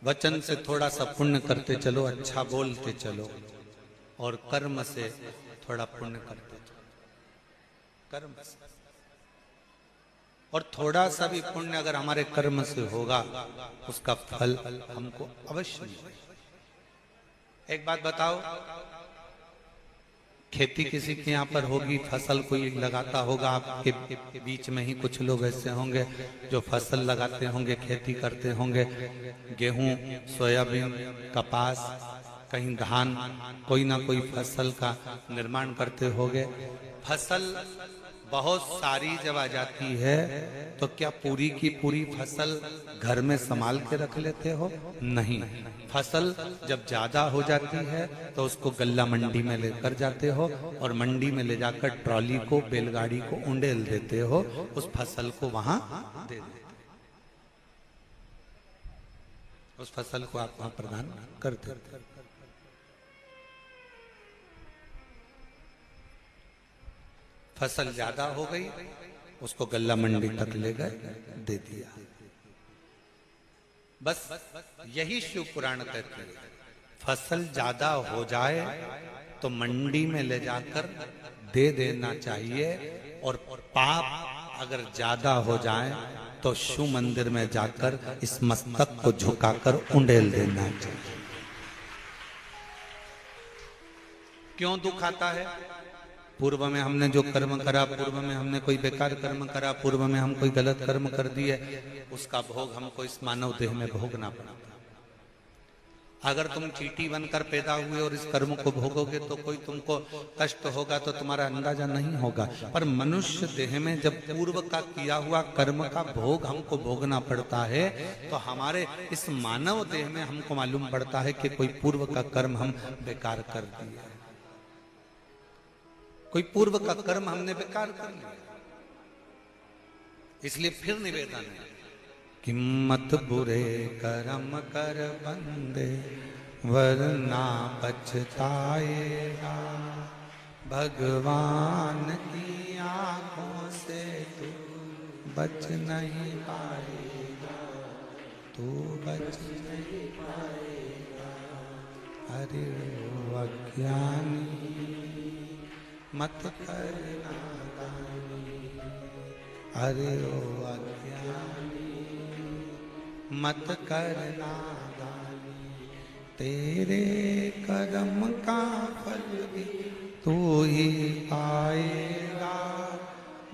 वचन से थोड़ा सा पुण्य करते चलो, अच्छा बोलते चलो, और कर्म से थोड़ा पुण्य करते चलो, कर्म से। और थोड़ा सा भी पुण्य अगर हमारे कर्म से होगा, उसका फल हमको अवश्य मिलेगा। एक बात बताओ, खेती किसी के यहाँ पर होगी, फसल कोई लगाता होगा, आपके बीच में ही कुछ लोग ऐसे होंगे जो फसल लगाते होंगे, खेती करते होंगे, गेहूं, सोयाबीन, कपास, कहीं धान, कोई ना कोई फसल का निर्माण करते होंगे। फसल बहुत सारी जब आ जाती है तो क्या पूरी की पूरी फसल घर में संभाल के रख लेते हो? नहीं। फसल जब ज्यादा हो जाती है तो उसको गल्ला मंडी में लेकर जाते हो, और मंडी में ले जाकर ट्रॉली को, बैलगाड़ी को उंडेल देते हो, उस फसल को वहां दे देते हो, उस फसल को आप वहां प्रदान कर देते हो। फसल ज्यादा हो गई, उसको गल्ला मंडी तक ले गए, दे दिया। बस यही शिव पुराण कहते हैं, फसल ज्यादा हो जाए तो मंडी में ले जाकर दे देना चाहिए, और पाप अगर ज्यादा हो जाए तो शिव मंदिर में जाकर इस मस्तक को झुकाकर उंडेल देना चाहिए। क्यों दुख आता है? पूर्व में हमने जो कर्म करा, पूर्व में हमने कोई बेकार कर्म करा, पूर्व में हम कोई गलत कर्म कर दिए, उसका भोग हमको इस मानव देह में भोगना पड़ता। अगर तुम चींटी बनकर पैदा हुए और इस कर्म को भोगोगे तो कोई तुमको कष्ट होगा तो तुम्हारा अंदाजा नहीं होगा। पर मनुष्य देह में जब पूर्व का किया हुआ कर्म का भोग हमको भोगना पड़ता है, तो हमारे इस मानव देह में हमको मालूम पड़ता है कि कोई पूर्व का कर्म हम बेकार कर दिया, कोई पूर्व का कर्म हमने बेकार कर लिया। इसलिए फिर निवेदन है कि मत बुरे कर्म कर बंदे, वरना पछताएगा। भगवान की आंखों से तू बच नहीं पाएगा, तू बच नहीं पाएगा। अरे ओ अज्ञानी मत कर नादानी, अरे ओ अज्ञानी मत कर नादानी। तेरे कर्म का फल भी तू ही पाएगा,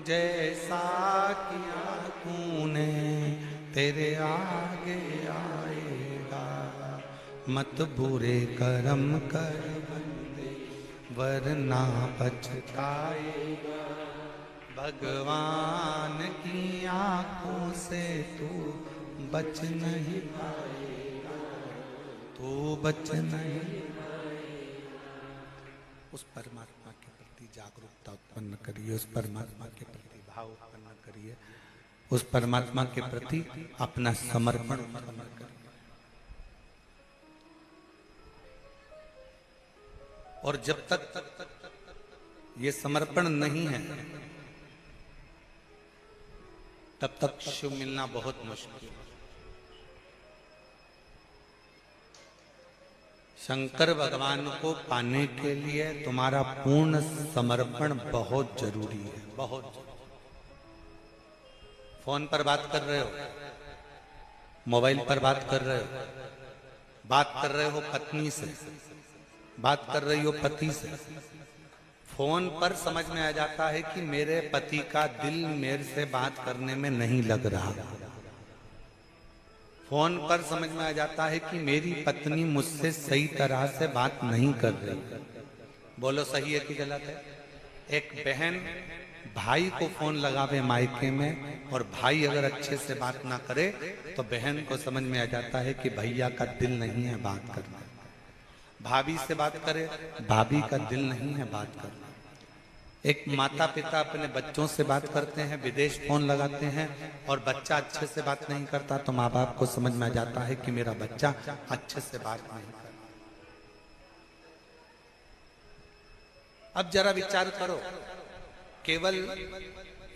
जैसा किया तूने तेरे आगे आएगा। मत बुरे कर्म कर वरना पछताएगा। भगवान की आंखों से तू बच नहीं पाएगा, तू बच नहीं पाएगा। उस परमात्मा के प्रति जागरूकता उत्पन्न करिए, उस परमात्मा के प्रति भाव उत्पन्न करिए, उस परमात्मा के प्रति अपना समर्पण उत्पन्न करिए। और जब तक ये समर्पण नहीं है, तब तक शिव मिलना बहुत मुश्किल है। शंकर भगवान को पाने के लिए तुम्हारा पूर्ण समर्पण बहुत जरूरी है, बहुत। फोन पर बात कर रहे हो, मोबाइल पर बात कर रहे हो, बात कर रहे हो पत्नी से, बात कर रही हो पति से, फोन पर समझ में आ जाता है कि मेरे पति का दिल मेरे से बात करने में नहीं लग रहा। फोन पर समझ में आ जाता है कि मेरी पत्नी मुझसे सही तरह से बात नहीं कर रही। बोलो सही है कि गलत है? एक बहन भाई को फोन लगावे मायके में, और भाई अगर अच्छे से बात ना करे तो बहन को समझ में आ जाता है कि भैया का दिल नहीं है बात करना। भाभी से बात करे, भाभी का दिल नहीं है बात करना। एक माता पिता अपने बच्चों से बात करते हैं, विदेश फोन लगाते हैं, और बच्चा अच्छे से बात नहीं करता, तो माँ बाप को समझ में आ जाता है कि मेरा बच्चा अच्छे से बात नहीं करता। अब जरा विचार करो, केवल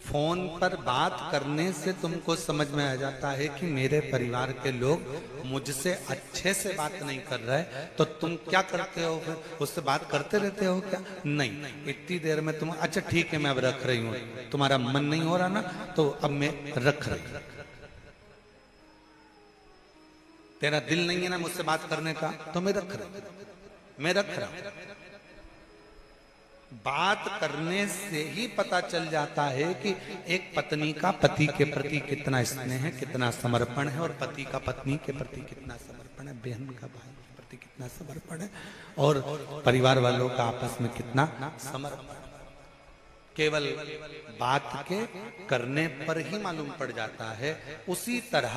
फोन पर बात करने से तुमको समझ में आ जाता है कि मेरे परिवार के लोग मुझसे अच्छे से बात नहीं कर रहे, तो तुम क्या करते हो फिर? उससे बात करते रहते हो क्या? नहीं, इतनी देर में तुम अच्छा ठीक है मैं अब रख रही हूँ, तुम्हारा मन नहीं हो रहा ना तो अब मैं रख रही हूँ। तेरा दिल नहीं है ना मुझसे बात करने का तो मैं रख रहा हूं। बात करने से ही पता चल जाता है कि एक पत्नी का पति के प्रति कितना स्नेह है, कितना समर्पण है, और पति का पत्नी के प्रति कितना समर्पण है, बहन का भाई के प्रति कितना समर्पण है, और परिवार वालों का आपस में कितना समर्पण। केवल बात के करने पर ही मालूम पड़ जाता है। उसी तरह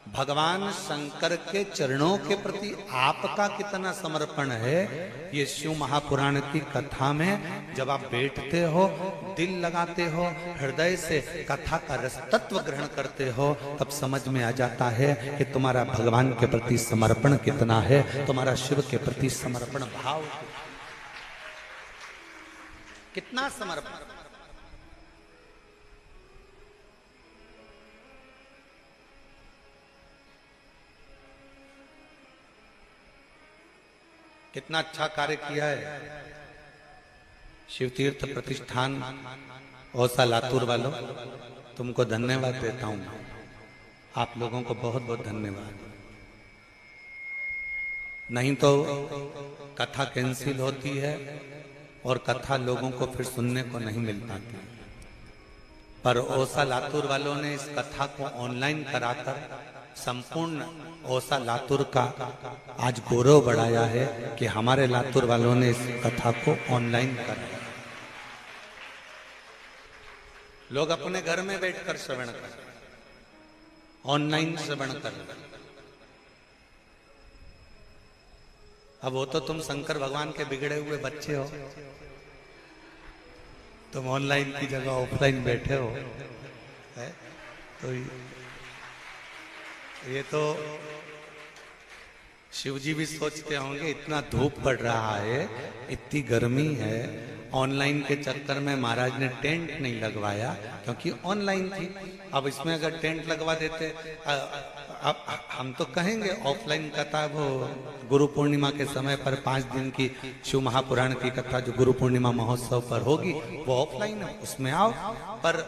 भगवान शंकर के चरणों के प्रति आपका कितना समर्पण है, ये शिव महापुराण की कथा में जब आप बैठते हो, दिल लगाते हो, हृदय से कथा का रस तत्व ग्रहण करते हो, तब समझ में आ जाता है कि तुम्हारा भगवान के प्रति समर्पण कितना है, तुम्हारा शिव के प्रति समर्पण भाव कितना समर्पण। कितना अच्छा कार्य किया है शिव तीर्थ प्रतिष्ठान औसा लातूर वालों, तुमको धन्यवाद देता हूं। आप लोगों को बहुत बहुत धन्यवाद। नहीं तो कथा कैंसिल होती है और कथा लोगों को फिर सुनने को नहीं मिल पाती, पर औसा लातूर वालों ने इस कथा को ऑनलाइन कराकर संपूर्ण औसा लातूर का आज गौरव बढ़ाया है कि हमारे लातूर वालों ने इस कथा को ऑनलाइन कराया। लोग अपने घर में बैठकर श्रवण कर, ऑनलाइन श्रवण कर। अब वो तो तुम शंकर भगवान के बिगड़े हुए बच्चे हो, तुम ऑनलाइन की जगह ऑफलाइन बैठे हो, है? तो ये तो शिवजी भी सोचते होंगे इतना धूप पड़ रहा है, इतनी गर्मी है, ऑनलाइन के चक्कर में महाराज ने टेंट नहीं लगवाया, क्योंकि ऑनलाइन थी। अब इसमें अगर टेंट लगवा देते, अब हम तो कहेंगे ऑफलाइन कथा वो गुरु पूर्णिमा के समय पर 5 दिन की शिव महापुराण की कथा जो गुरु पूर्णिमा महोत्सव पर होगी वो ऑफलाइन है, उसमें आओ। पर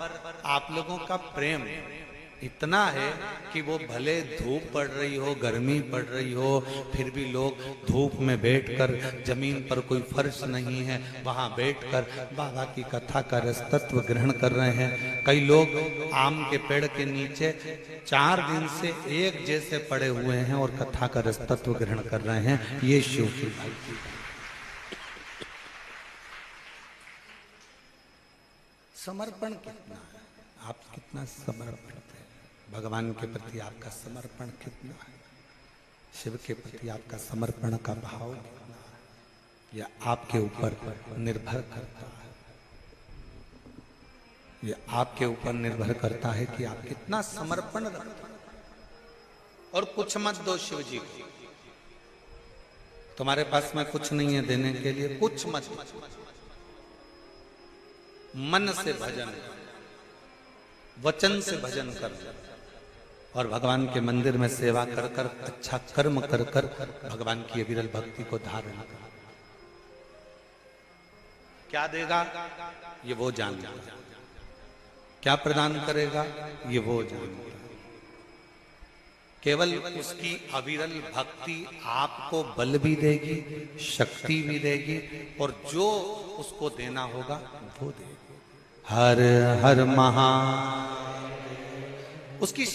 आप लोगों का प्रेम इतना है कि वो भले धूप पड़ रही हो, गर्मी पड़ रही हो, फिर भी लोग धूप में बैठकर, जमीन पर कोई फर्श नहीं है, वहां बैठकर बाबा की कथा का रस तत्व ग्रहण कर रहे हैं। कई लोग आम के पेड़ के नीचे 4 दिन से एक जैसे पड़े हुए हैं और कथा का रस तत्व ग्रहण कर रहे हैं। ये शिव की भक्ति, समर्पण कितना है, आप कितना समर्पण है भगवान के प्रति, आपका समर्पण कितना है, शिव के प्रति आपका समर्पण का भाव कितना है, यह आपके ऊपर निर्भर करता है। यह आपके ऊपर निर्भर करता है कि आप कितना समर्पण रखते हैं। और कुछ मत दो शिव जी को, तुम्हारे पास में कुछ नहीं है देने के लिए, कुछ मत, मन से भजन, वचन से भजन कर, और भगवान के मंदिर में सेवा कर कर, अच्छा कर्म कर कर भगवान की विरल भक्ति को धारण कर। क्या देगा ये वो जानेगा, क्या प्रदान करेगा ये वो जानेगा। केवल उसकी अविरल भक्ति आपको बल भी देगी, शक्ति भी देगी, और जो उसको देना होगा वो देगी। हर हर महा, उसकी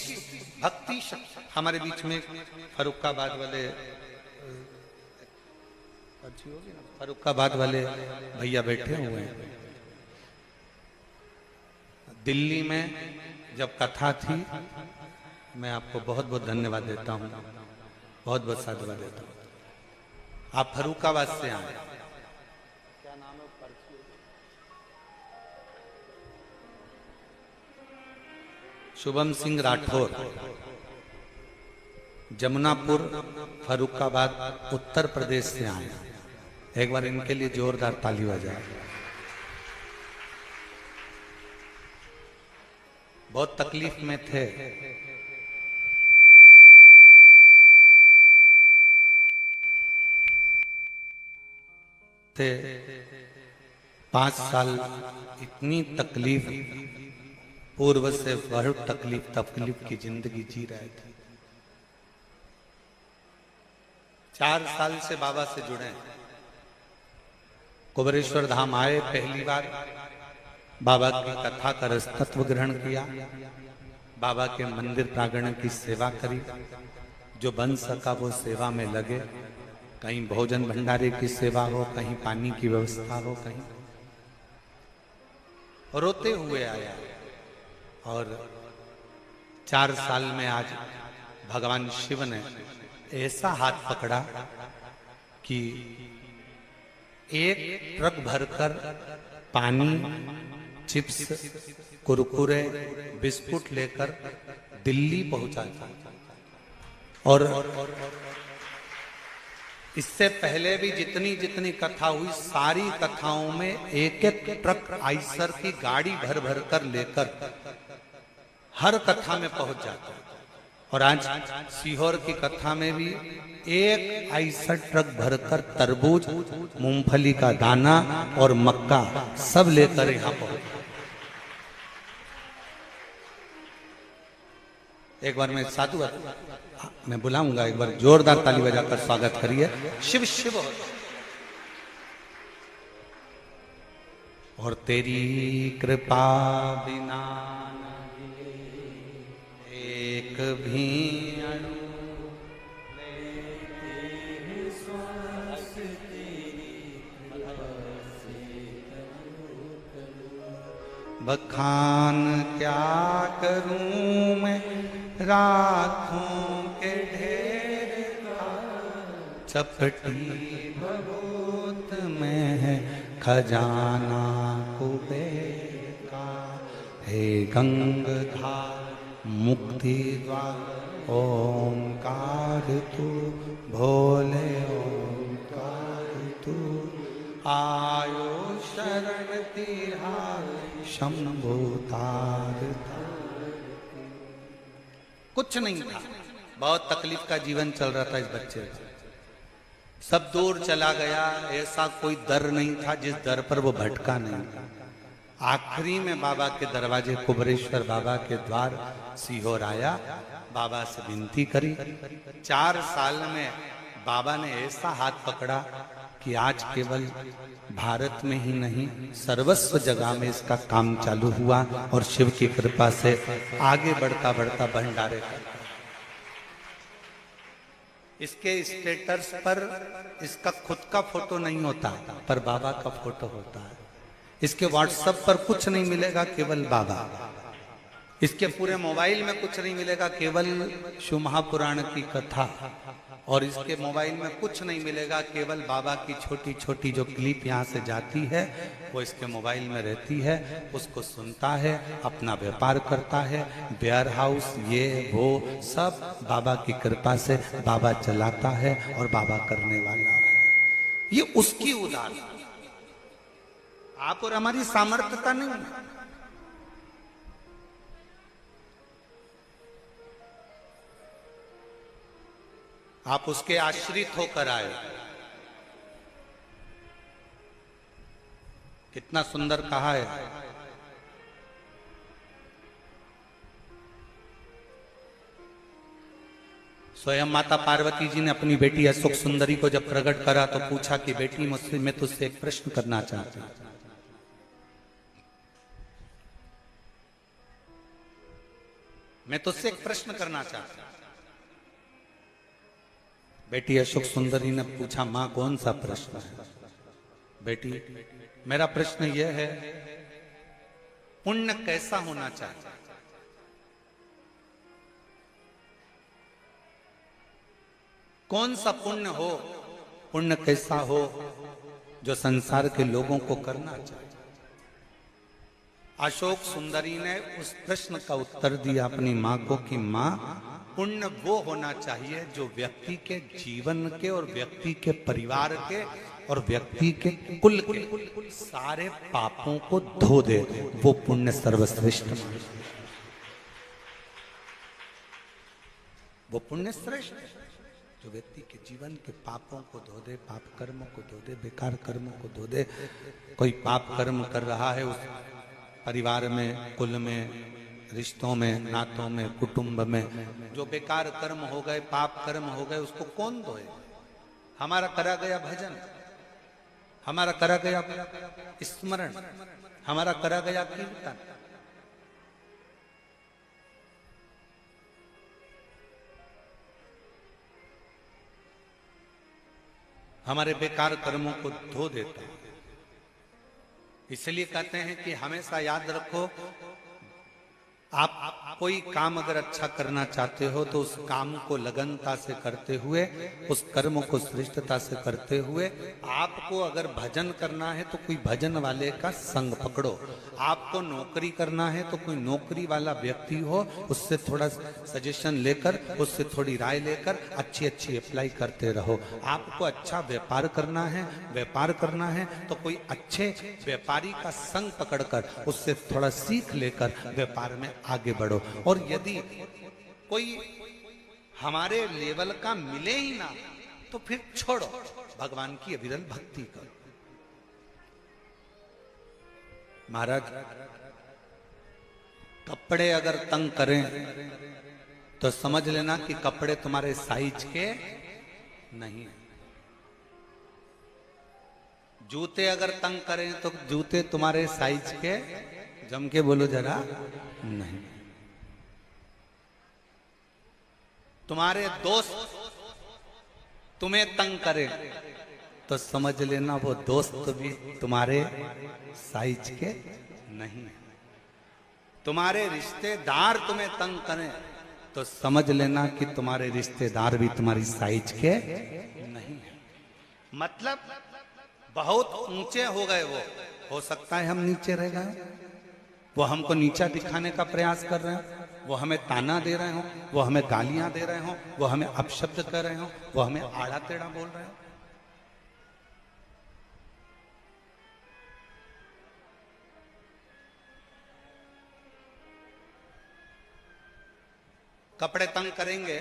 भक्ति शक्ति। हमारे बीच में फरुखाबाद वाले भैया बैठे हुए हैं। दिल्ली में जब कथा थी, मैं आपको बहुत बहुत धन्यवाद देता हूं, बहुत बहुत साधुवाद देता हूं। आप फरुखाबाद से आए, क्या नाम है? शुभम सिंह राठौर, जमुनापुर, फरुखाबाद, उत्तर प्रदेश से आए। एक बार इनके लिए जोरदार ताली बजाए। बहुत तकलीफ में थे। थे 5 साल इतनी तकलीफ, पूर्व से बहुत तकलीफ की जिंदगी जी रहे थे। 4 साल से बाबा से जुड़े। कुबरेश्वर धाम आए पहली बार, बाबा की कथा का रसतत्व ग्रहण किया, बाबा के मंदिर प्रांगण की सेवा करी, जो बन सका वो सेवा में लगे। कहीं भोजन भंडारे की सेवा हो, कहीं पानी की व्यवस्था हो, कहीं रोते हुए आया। और 4 साल में आज भगवान शिव ने ऐसा हाथ पकड़ा कि 1 ट्रक भरकर पानी, चिप्स, कुरकुरे, बिस्कुट लेकर दिल्ली पहुंचाता। और इससे पहले भी जितनी जितनी कथा हुई, सारी कथाओं में 1-1 ट्रक आइसर की गाड़ी भर भर कर लेकर हर कथा में पहुंच जाता। और आज सीहोर की कथा में भी 1 आइसर ट्रक भरकर तरबूज, मूंगफली का दाना और मक्का सब लेकर यहां पहुंच। एक बार मैं साधु मैं बुलाऊंगा, एक बार जोरदार ताली बजाकर स्वागत करिए। शिव शिव। और तेरी कृपा बिना एक भी अणु बखान क्या करूं मैं राखों के ढेर का, चपटी भगोत में है खजाना कुबेर का। हे गंगाधार मुक्ति द्वार ओंकार तू, भोले ओंकार तू। आयो शरण तिहार शंभु तार। कुछ नहीं था, बहुत तकलीफ का जीवन चल रहा था इस बच्चे का। सब दूर चला गया, ऐसा कोई दर नहीं था जिस दर पर वो भटका नहीं था। आखिरी में बाबा के दरवाजे, कुबरेश्वर बाबा के द्वार सीहोर आया, बाबा से विनती करी। 4 साल में बाबा ने ऐसा हाथ पकड़ा कि आज केवल भारत में ही नहीं, सर्वस्व जगह में इसका काम चालू हुआ। और शिव की कृपा से आगे बढ़ता बढ़ता भंडारे करता। इसके स्टेटस पर इसका खुद का फोटो नहीं होता, पर बाबा का फोटो होता है। इसके व्हाट्सएप पर कुछ नहीं मिलेगा, केवल बाबा। इसके पूरे मोबाइल में कुछ नहीं मिलेगा, केवल शिव महापुराण की कथा। और इसके मोबाइल में कुछ नहीं मिलेगा, केवल बाबा की छोटी छोटी जो क्लिप यहाँ से जाती है वो इसके मोबाइल में रहती है। उसको सुनता है, अपना व्यापार करता है, वेयर हाउस ये वो सब बाबा की कृपा से बाबा चलाता है और बाबा करने वाला है। ये उसकी उदार, आप और हमारी सामर्थ्यता नहीं है। आप उसके आश्रित होकर आए। कितना सुंदर कहा है। स्वयं माता पार्वती जी ने अपनी बेटी अशोक सुंदरी को जब प्रकट करा तो पूछा कि बेटी, मुझसे मैं तुझसे एक प्रश्न करना चाहती हूं। मैं तुझसे एक प्रश्न करना चाहता हूं। बेटी अशोक सुंदरी ने पूछा, मां कौन सा प्रश्न है? बेटी, मेरा प्रश्न यह है, पुण्य कैसा होना चाहिए? कौन सा पुण्य हो, पुण्य कैसा हो जो संसार के लोगों को करना चाहिए? अशोक सुंदरी ने उस प्रश्न का उत्तर दिया अपनी मां को कि मां, पुण्य वो होना चाहिए जो व्यक्ति के जीवन के और व्यक्ति के परिवार के और व्यक्ति के कुल के सारे पापों को धो दे। वो पुण्य सर्वश्रेष्ठ। वो पुण्य श्रेष्ठ है जो व्यक्ति के जीवन के पापों को धो दे, पाप कर्मों को धो दे, बेकार कर्मों को धो दे। कोई पाप कर्म कर रहा है उस परिवार में, कुल में, रिश्तों में, नातों में, कुटुंब में जो बेकार कर्म हो गए, पाप कर्म हो गए, उसको कौन धोए? हमारा करा गया भजन, हमारा करा गया स्मरण, हमारा करा गया कीर्तन, हमारे बेकार कर्मों को धो देता है। इसलिए कहते हैं कि हमेशा याद रखो, आप कोई काम अगर अच्छा करना चाहते हो तो उस काम को लगनता से करते हुए, उस कर्म को श्रेष्ठता से करते हुए, आपको अगर भजन करना है तो कोई भजन वाले का संग पकड़ो, आपको नौकरी करना है तो कोई नौकरी वाला व्यक्ति हो, उससे थोड़ा सजेशन लेकर, उससे थोड़ी राय लेकर अच्छी अच्छी अप्लाई करते रहो। आपको अच्छा व्यापार करना है, व्यापार करना है तो कोई अच्छे व्यापारी का संग पकड़कर उससे थोड़ा सीख लेकर व्यापार में आगे बढ़ो। और यदि कोई हमारे लेवल का मिले ही ना तो फिर छोड़ो, भगवान की अविरल भक्ति करो। महाराज, कपड़े अगर तंग करें तो समझ लेना कि कपड़े तुम्हारे साइज के नहीं है। जूते अगर तंग करें तो जूते तुम्हारे साइज के, जम के बोलो जरा, नहीं। तुम्हारे दोस्त तुम्हें तंग करे तो समझ लेना वो दोस्त भी तुम्हारे साइज के नहीं है। तुम्हारे रिश्तेदार तुम्हें तंग करें तो समझ लेना कि तुम्हारे रिश्तेदार भी तुम्हारी साइज के नहीं है। मतलब बहुत ऊंचे हो गए वो, हो सकता है हम नीचे रह गए, वो हमको नीचा दिखाने का प्रयास कर रहे हैं, वो हमें ताना दे रहे हो, वो हमें गालियां दे रहे हो, वो हमें अपशब्द कर रहे हो, वो हमें आड़ा टेढ़ा बोल रहे हो। कपड़े तंग करेंगे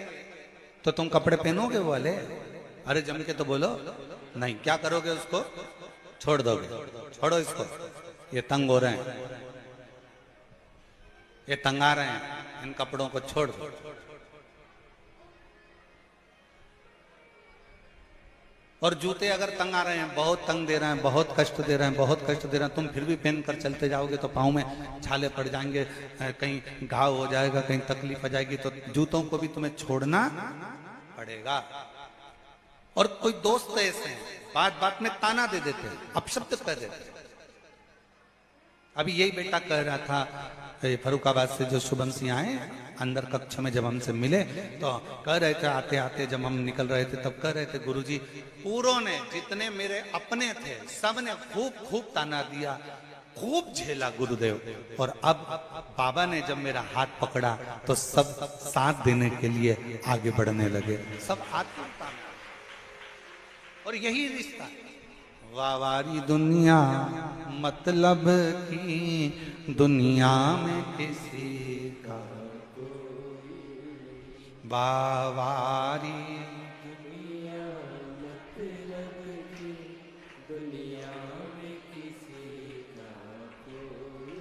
तो तुम कपड़े पहनोगे वो वाले? अरे जम के तो बोलो, नहीं। क्या करोगे? उसको छोड़ दोगे। छोड़ो इसको, ये तंग हो रहे हैं, ये तंगा रहे हैं, इन कपड़ों को छोड़ दो। और जूते अगर तंग आ रहे हैं, बहुत तंग दे रहे हैं, बहुत कष्ट दे रहे हैं, बहुत कष्ट दे रहे हैं, तुम फिर भी पहन कर चलते जाओगे तो पाँव में छाले पड़ जाएंगे, कहीं घाव हो जाएगा, कहीं तकलीफ आ जाएगी, तो जूतों को भी तुम्हें छोड़ना पड़ेगा। और कोई दोस्त ऐसे हैं, बात बात में ताना दे देते हैं, अपशब्द कह देते हैं। अभी यही बेटा कह रहा था, फरुखाबाद से जो शुभम सिंह आए, अंदर कक्ष में जब हमसे मिले तो कह रहे थे, आते आते जब हम निकल रहे थे तब कह रहे थे, गुरुजी पूरों ने, जितने मेरे अपने थे, सब ने खूब खूब ताना दिया, खूब झेला गुरुदेव, और अब बाबा ने जब मेरा हाथ पकड़ा तो सब साथ देने के लिए आगे बढ़ने लगे, सब हाथ पकड़ा। और यही रिश्ता है। वावारी दुनिया मतलब की दुनिया में किसी का, वावारी दुनिया मतलब की दुनिया में किसी का कोई,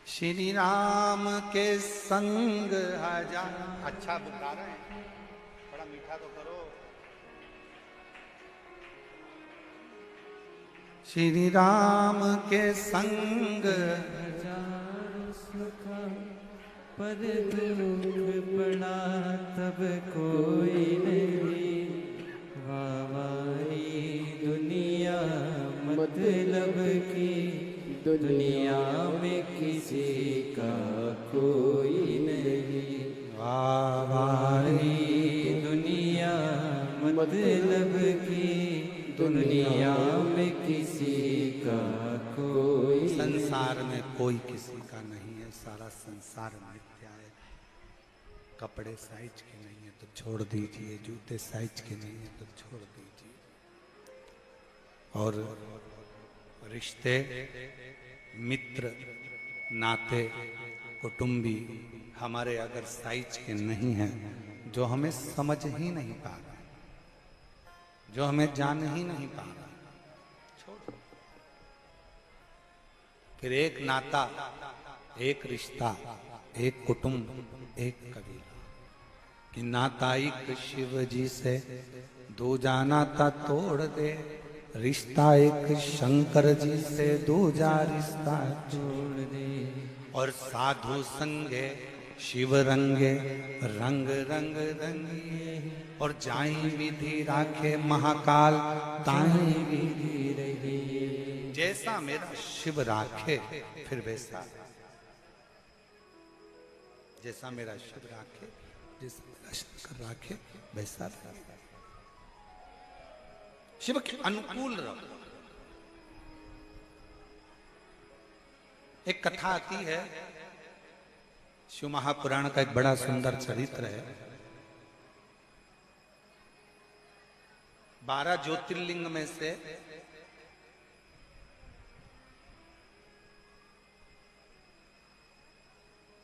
श्री राम के संग हजार। अच्छा बुला रहे हैं, बड़ा मीठा तो करो। श्री राम के संग पर दुख पड़ा तब कोई नहीं, वावारी दुनिया मतलब की दुनिया में किसी का कोई नहीं, वावारी दुनिया मतलब की दुनिया में किसी का कोई। संसार में कोई किसी का नहीं है, सारा संसार मिथ्या है। कपड़े साइज के नहीं है तो छोड़ दीजिए, जूते साइज के नहीं है तो छोड़ दीजिए। और रिश्ते, मित्र, नाते, कुटुंबी हमारे अगर साइज के नहीं हैं जो हमें समझ ही नहीं पा रहा, जो हमें जान ही नहीं पा रहा। छोड़। फिर एक नाता, एक रिश्ता, एक कुटुंब, एक कबीला कि नाता एक शिव जी से दूजा नाता तोड़ दे, रिश्ता एक शंकर जी से दूजा रिश्ता जोड़ दे। और साधु संगे शिव रंगे रंग रंग रंगिए, और जाई विधि राखे महाकाल ताई विधि रहिए। जैसा मेरा शिव राखे फिर वैसा, जैसा मेरा शिव राखे, जैसा मेरा शंकर राखे वैसा शिव के अनुकूल रहो। एक कथा आती है, शिव महापुराण का एक बड़ा सुंदर चरित्र है। 12 ज्योतिर्लिंग में से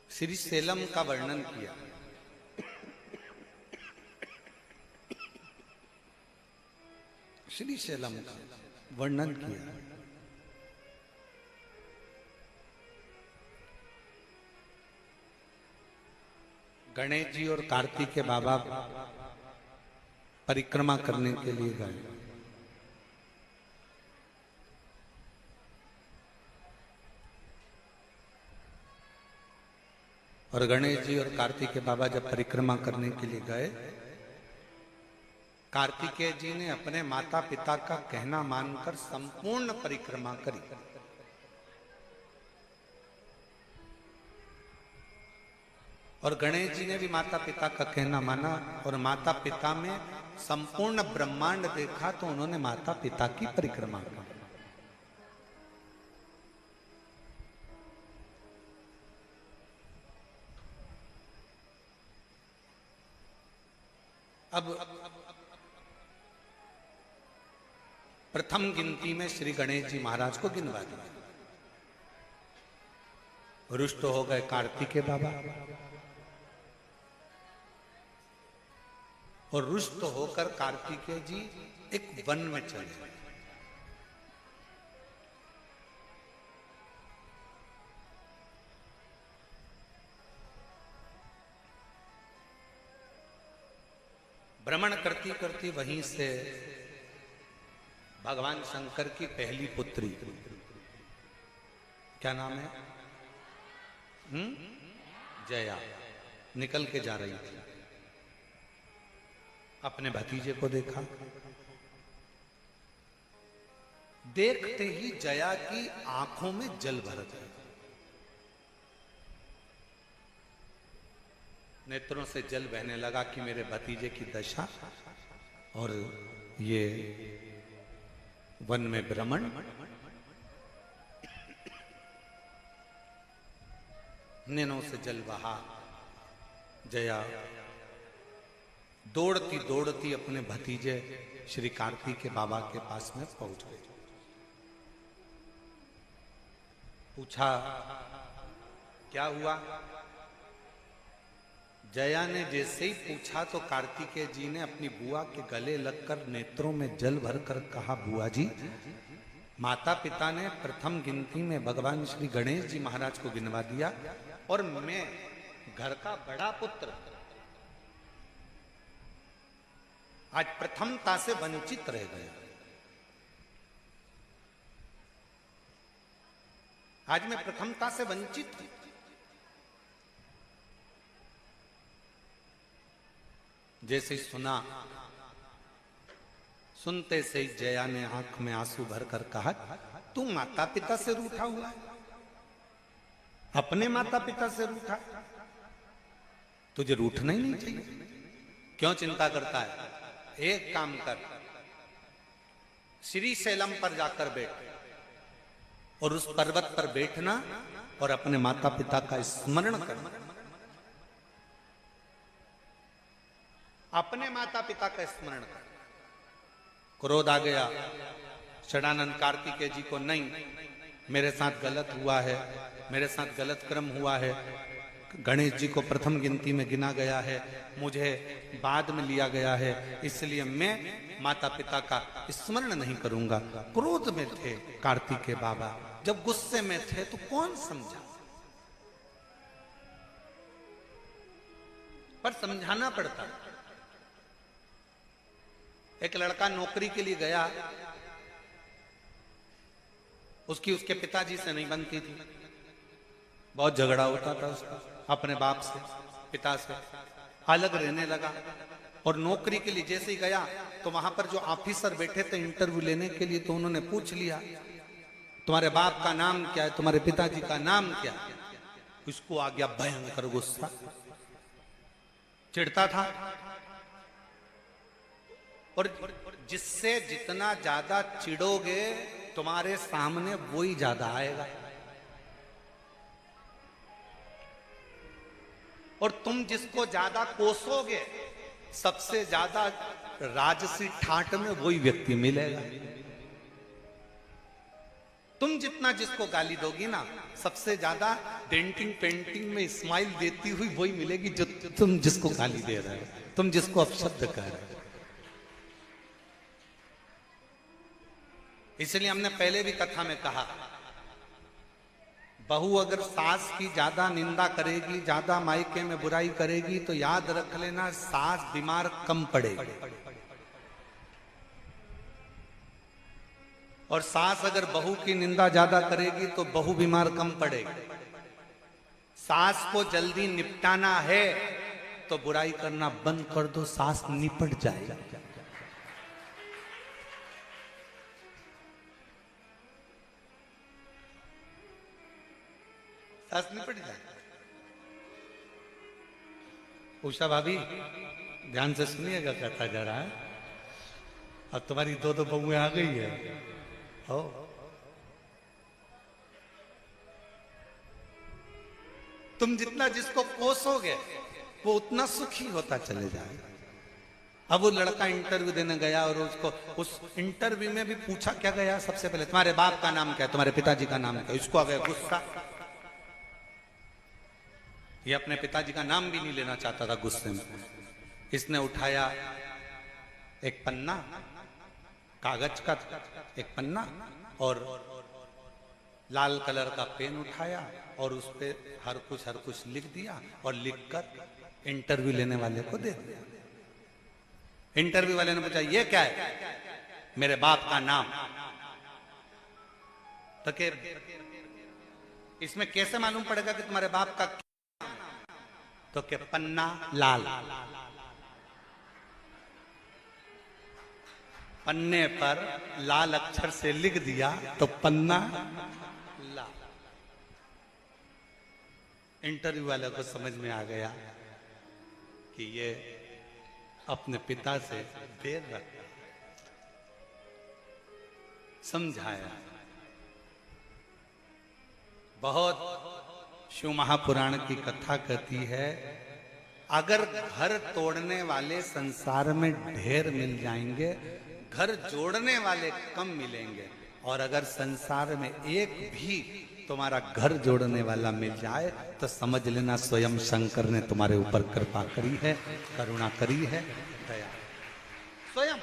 श्री सेलम का वर्णन किया। श्री सेलम का वर्णन किया। गणेश जी और कार्तिक के बाबा परिक्रमा करने के लिए गए। और गणेश जी और कार्तिक के बाबा जब परिक्रमा करने के लिए गए, कार्तिकेय जी ने अपने माता पिता का कहना मानकर संपूर्ण परिक्रमा करी। और गणेश जी ने भी माता पिता का कहना माना, और माता पिता में संपूर्ण ब्रह्मांड देखा तो उन्होंने माता पिता की परिक्रमा की। अब प्रथम गिनती में श्री गणेश जी महाराज को गिनवा दिया। रुष्ट हो गए कार्तिकेय बाबा, और रुष्ट होकर कार्तिकेय जी एक वन में चले गए। भ्रमण करती करती वहीं से भगवान शंकर की पहली पुत्री, क्या नाम है, जया, निकल के जा रही थी। अपने भतीजे को देखा, देखते ही जया की आंखों में जल भर गया। नेत्रों से जल बहने लगा कि मेरे भतीजे की दशा और ये वन में भ्रमण। नैनों से जल बहा। जया दौड़ती दौड़ती अपने भतीजे श्री कार्तिक के बाबा के पास में पहुंच गई। पूछा क्या हुआ। जया ने जैसे ही पूछा तो कार्तिकेय जी ने अपनी बुआ के गले लगकर नेत्रों में जल भरकर कहा, बुआ जी, माता पिता ने प्रथम गिनती में भगवान श्री गणेश जी महाराज को गिनवा दिया, और मैं घर का बड़ा पुत्र आज प्रथमता से वंचित रह गया। आज मैं प्रथमता से वंचित हूं। जैसे सुना, सुनते से ही जया ने आंख में आंसू भरकर कहा, तू माता पिता से रूठा हुआ है, अपने माता पिता से रूठा, तुझे रूठना ही नहीं चाहिए। क्यों चिंता करता है? एक काम कर, श्री सेलम पर जाकर बैठ और उस पर्वत पर बैठना और अपने माता पिता का स्मरण करना। अपने माता पिता का स्मरण कर। क्रोध आ गया षडानंद कार्तिकेय जी को, नहीं, मेरे साथ गलत हुआ है, मेरे साथ गलत कर्म हुआ है, गणेश जी को प्रथम गिनती में गिना गया है, मुझे बाद में लिया गया है, इसलिए मैं माता पिता का स्मरण नहीं करूंगा। क्रोध में थे कार्तिकेय बाबा, जब गुस्से में थे तो कौन समझा, पर समझाना पड़ता। एक लड़का नौकरी के लिए गया, उसके पिताजी से नहीं बनती थी, बहुत झगड़ा होता था उसका अपने बाप से, पिता से, अलग रहने लगा। और नौकरी के लिए जैसे ही गया तो वहां पर जो ऑफिसर बैठे थे इंटरव्यू लेने के लिए, तो उन्होंने पूछ लिया तुम्हारे बाप का नाम क्या है, तुम्हारे पिताजी का नाम क्या है। उसको आ गया भयंकर गुस्सा, चिढ़ता था। और जिससे जितना ज्यादा चिढ़ोगे तुम्हारे सामने वो ही ज्यादा आएगा, और तुम जिसको ज्यादा कोसोगे सबसे ज्यादा राजसी ठाट में वही व्यक्ति मिलेगा। तुम जितना जिसको गाली दोगी ना, सबसे ज्यादा डेंटिंग पेंटिंग में स्माइल देती हुई वही मिलेगी जो तुम जिसको गाली दे रहे हो, तुम जिसको अपशब्द कह रहे हो। इसलिए हमने पहले भी कथा में कहा, बहू अगर सास की ज्यादा निंदा करेगी, ज्यादा मायके में बुराई करेगी, तो याद रख लेना सास बीमार कम पड़ेगी, और सास अगर बहू की निंदा ज्यादा करेगी तो बहू बीमार कम पड़ेगी। सास को जल्दी निपटाना है तो बुराई करना बंद कर दो, सास निपट जाएगा। सास निपट जाए। उषा भाभी ध्यान से सुनिएगा कथा जरा, अब तुम्हारी दो बहुएं आ गई है। हो तुम जितना जिसको कोसोगे वो उतना सुखी होता चले जाएगा। अब वो लड़का इंटरव्यू देने गया और उसको उस इंटरव्यू में भी पूछा क्या गया, सबसे पहले तुम्हारे बाप का नाम क्या है, तुम्हारे पिताजी का नाम क्या है। इसको आ गया गुस्सा, ये अपने पिताजी का नाम भी नहीं लेना चाहता था गुस्से में। इसने उठाया एक पन्ना, कागज का एक पन्ना, और लाल कलर का पेन उठाया और उस पे हर कुछ लिख दिया, और लिखकर इंटरव्यू लेने वाले को दे दिया। इंटरव्यू वाले ने पूछा ये क्या है, मेरे बाप का नाम। तो के इसमें कैसे मालूम पड़ेगा कि तुम्हारे बाप का, तो के पन्ना लाल, पन्ने पर लाल अक्षर से लिख दिया तो पन्ना लाल। इंटरव्यू वाले को समझ में आ गया कि ये अपने पिता से बैर रखता, समझाया। बहुत शिव महापुराण की कथा कहती है, अगर घर तोड़ने वाले संसार में ढेर मिल जाएंगे, घर जोड़ने वाले कम मिलेंगे, और अगर संसार में एक भी तुम्हारा घर जोड़ने वाला मिल जाए तो समझ लेना स्वयं शंकर ने तुम्हारे ऊपर कृपा करी है, करुणा करी है, दया स्वयं।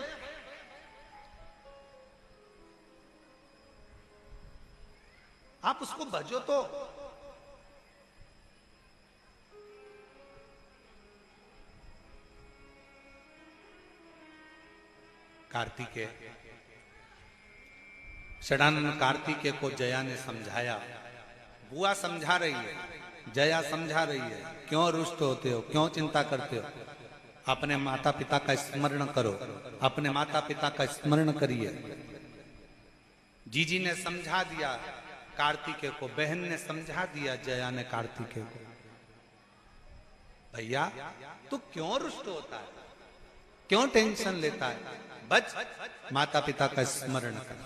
आप उसको भजो तो कार्तिकेय, षडानन कार्तिकेय को जया ने समझाया। बुआ समझा रही है, जया समझा रही है, क्यों रुष्ट होते हो, क्यों चिंता करते हो, अपने माता पिता का स्मरण करो, अपने माता पिता का स्मरण करिए। जीजी ने समझा दिया कार्तिकेय को, बहन ने समझा दिया जया ने कार्तिकेय को, भैया तू क्यों रुष्ट होता है, क्यों टेंशन लेता है, बच माता पिता का स्मरण कर।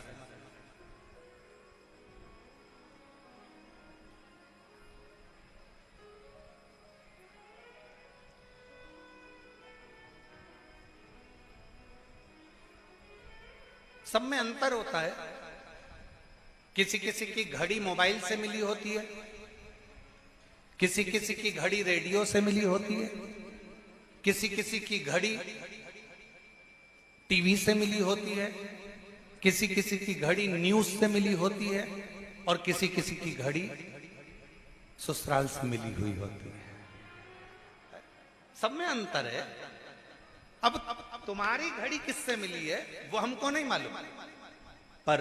सब में अंतर होता है। किसी किसी की घड़ी मोबाइल से मिली होती है, किसी किसी की घड़ी रेडियो से मिली होती है, किसी किसी की घड़ी टीवी से मिली होती है, किसी किसी की घड़ी न्यूज से मिली होती है, और किसी किसी की घड़ी ससुराल से मिली हुई होती है। सब में अंतर है। अब तुम्हारी घड़ी किससे मिली है वो हमको नहीं मालूम, पर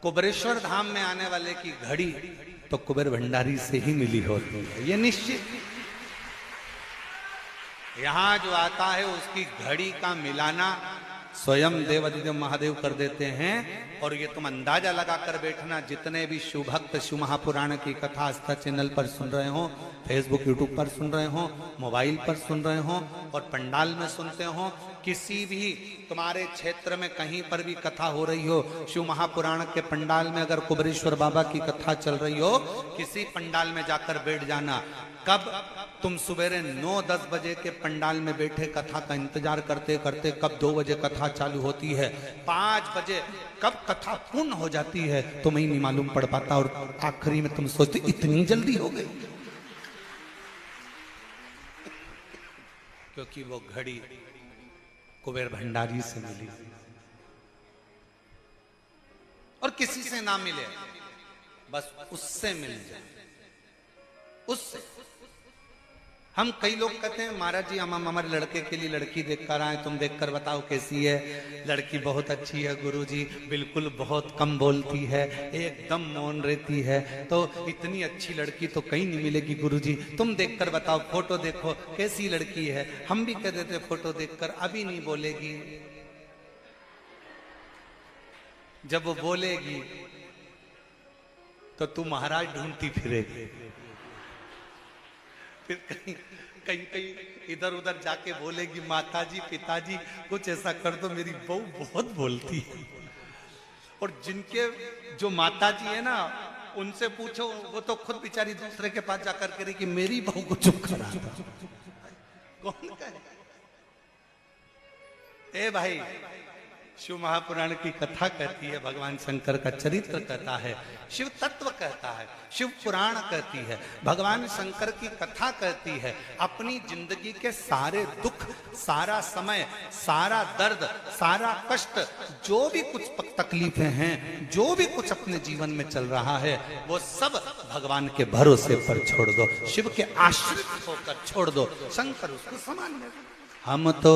कुबेरेश्वर धाम में आने वाले की घड़ी तो कुबेर भंडारी से ही मिली होती है, ये निश्चित। यहां जो आता है उसकी घड़ी का मिलाना स्वयं देवादिदेव महादेव कर देते हैं। और ये तुम अंदाजा लगा कर बैठना, जितने भी शिव भक्त शिव महापुराण की कथा आस्था चैनल पर सुन रहे हो, फेसबुक यूट्यूब पर सुन रहे हो, मोबाइल पर सुन रहे हो, और पंडाल में सुनते हो, किसी भी तुम्हारे क्षेत्र में कहीं पर भी कथा हो रही हो, शिव महापुराण के पंडाल में अगर कुबेरेश्वर बाबा की कथा चल रही हो, किसी पंडाल में जाकर बैठ जाना। कब तुम सवेरे 9-10 बजे के पंडाल में बैठे कथा का इंतजार करते करते कब 2 बजे कथा चालू होती है, 5 बजे कब कथा पूर्ण हो जाती है तुम्हें नहीं मालूम पड़ पाता, और आखिरी में तुम सोचते इतनी जल्दी हो गई, क्योंकि वो घड़ी कुबेर भंडारी से मिली। और किसी से ना मिले, बस उससे मिल जाए, उससे। हम कई लोग कहते हैं महाराज जी हम हमारे लड़के के लिए लड़की देख कर आए, तुम देख कर बताओ कैसी है। लड़की बहुत अच्छी है गुरुजी, बिल्कुल बहुत कम बोलती है, एकदम मौन रहती है, तो इतनी अच्छी लड़की तो कहीं नहीं मिलेगी गुरुजी, तुम देख कर बताओ, फोटो देखो कैसी लड़की है। हम भी कह देते फोटो देखकर, अभी नहीं बोलेगी, जब वो बोलेगी तो तू महाराज ढूंढती फिरेगी। फिर कहीं कहीं कहीं इधर उधर जाके बोलेगी माताजी पिताजी कुछ ऐसा कर दो, मेरी बहू बहुत बोलती है। और जिनके जो माताजी है ना, उनसे पूछो, वो तो खुद बेचारी दूसरे के पास जाकर कह रही कि मेरी बहू को चुप करा दो। कौन कहे? ए भाई, शिव महापुराण की कथा कहती है, भगवान शंकर का चरित्र कहता है, शिव तत्व कहता है, शिव पुराण कहती है, भगवान शंकर की कथा कहती है। अपनी जिंदगी के सारे दुख, सारा समय, सारा दर्द, सारा कष्ट, जो भी कुछ तकलीफें हैं, जो भी कुछ अपने जीवन में चल रहा है, वो सब भगवान के भरोसे पर छोड़ दो, शिव के आश्रित होकर छोड़ दो, शंकर उसको समान है। हम तो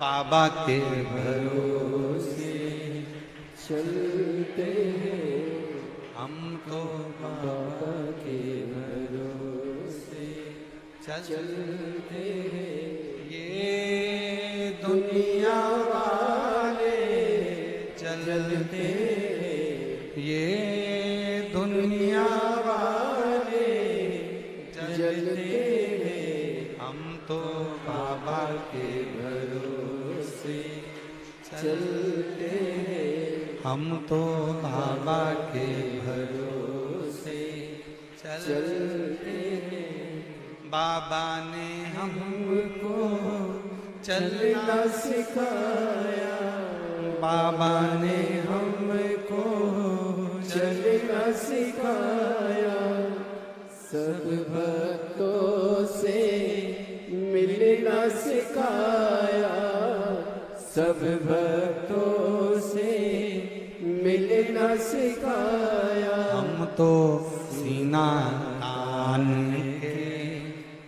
बाबा के भरोसे चलते हैं, हम तो बाबा के भरोसे चलते हैं, ये दुनिया वाले चलते हैं, ये दुनिया वाले चलते हैं, हम तो बाबा के भरोसे चलते हैं, हम तो बाबा के भरोसे चलते हैं। बाबा ने हमको चलना सिखाया, बाबा ने हमको चलना सिखाया, सब भक्तों से मिलना सिखाया, सब भक्तों से मिलना सिखाया। हम तो सीना तान के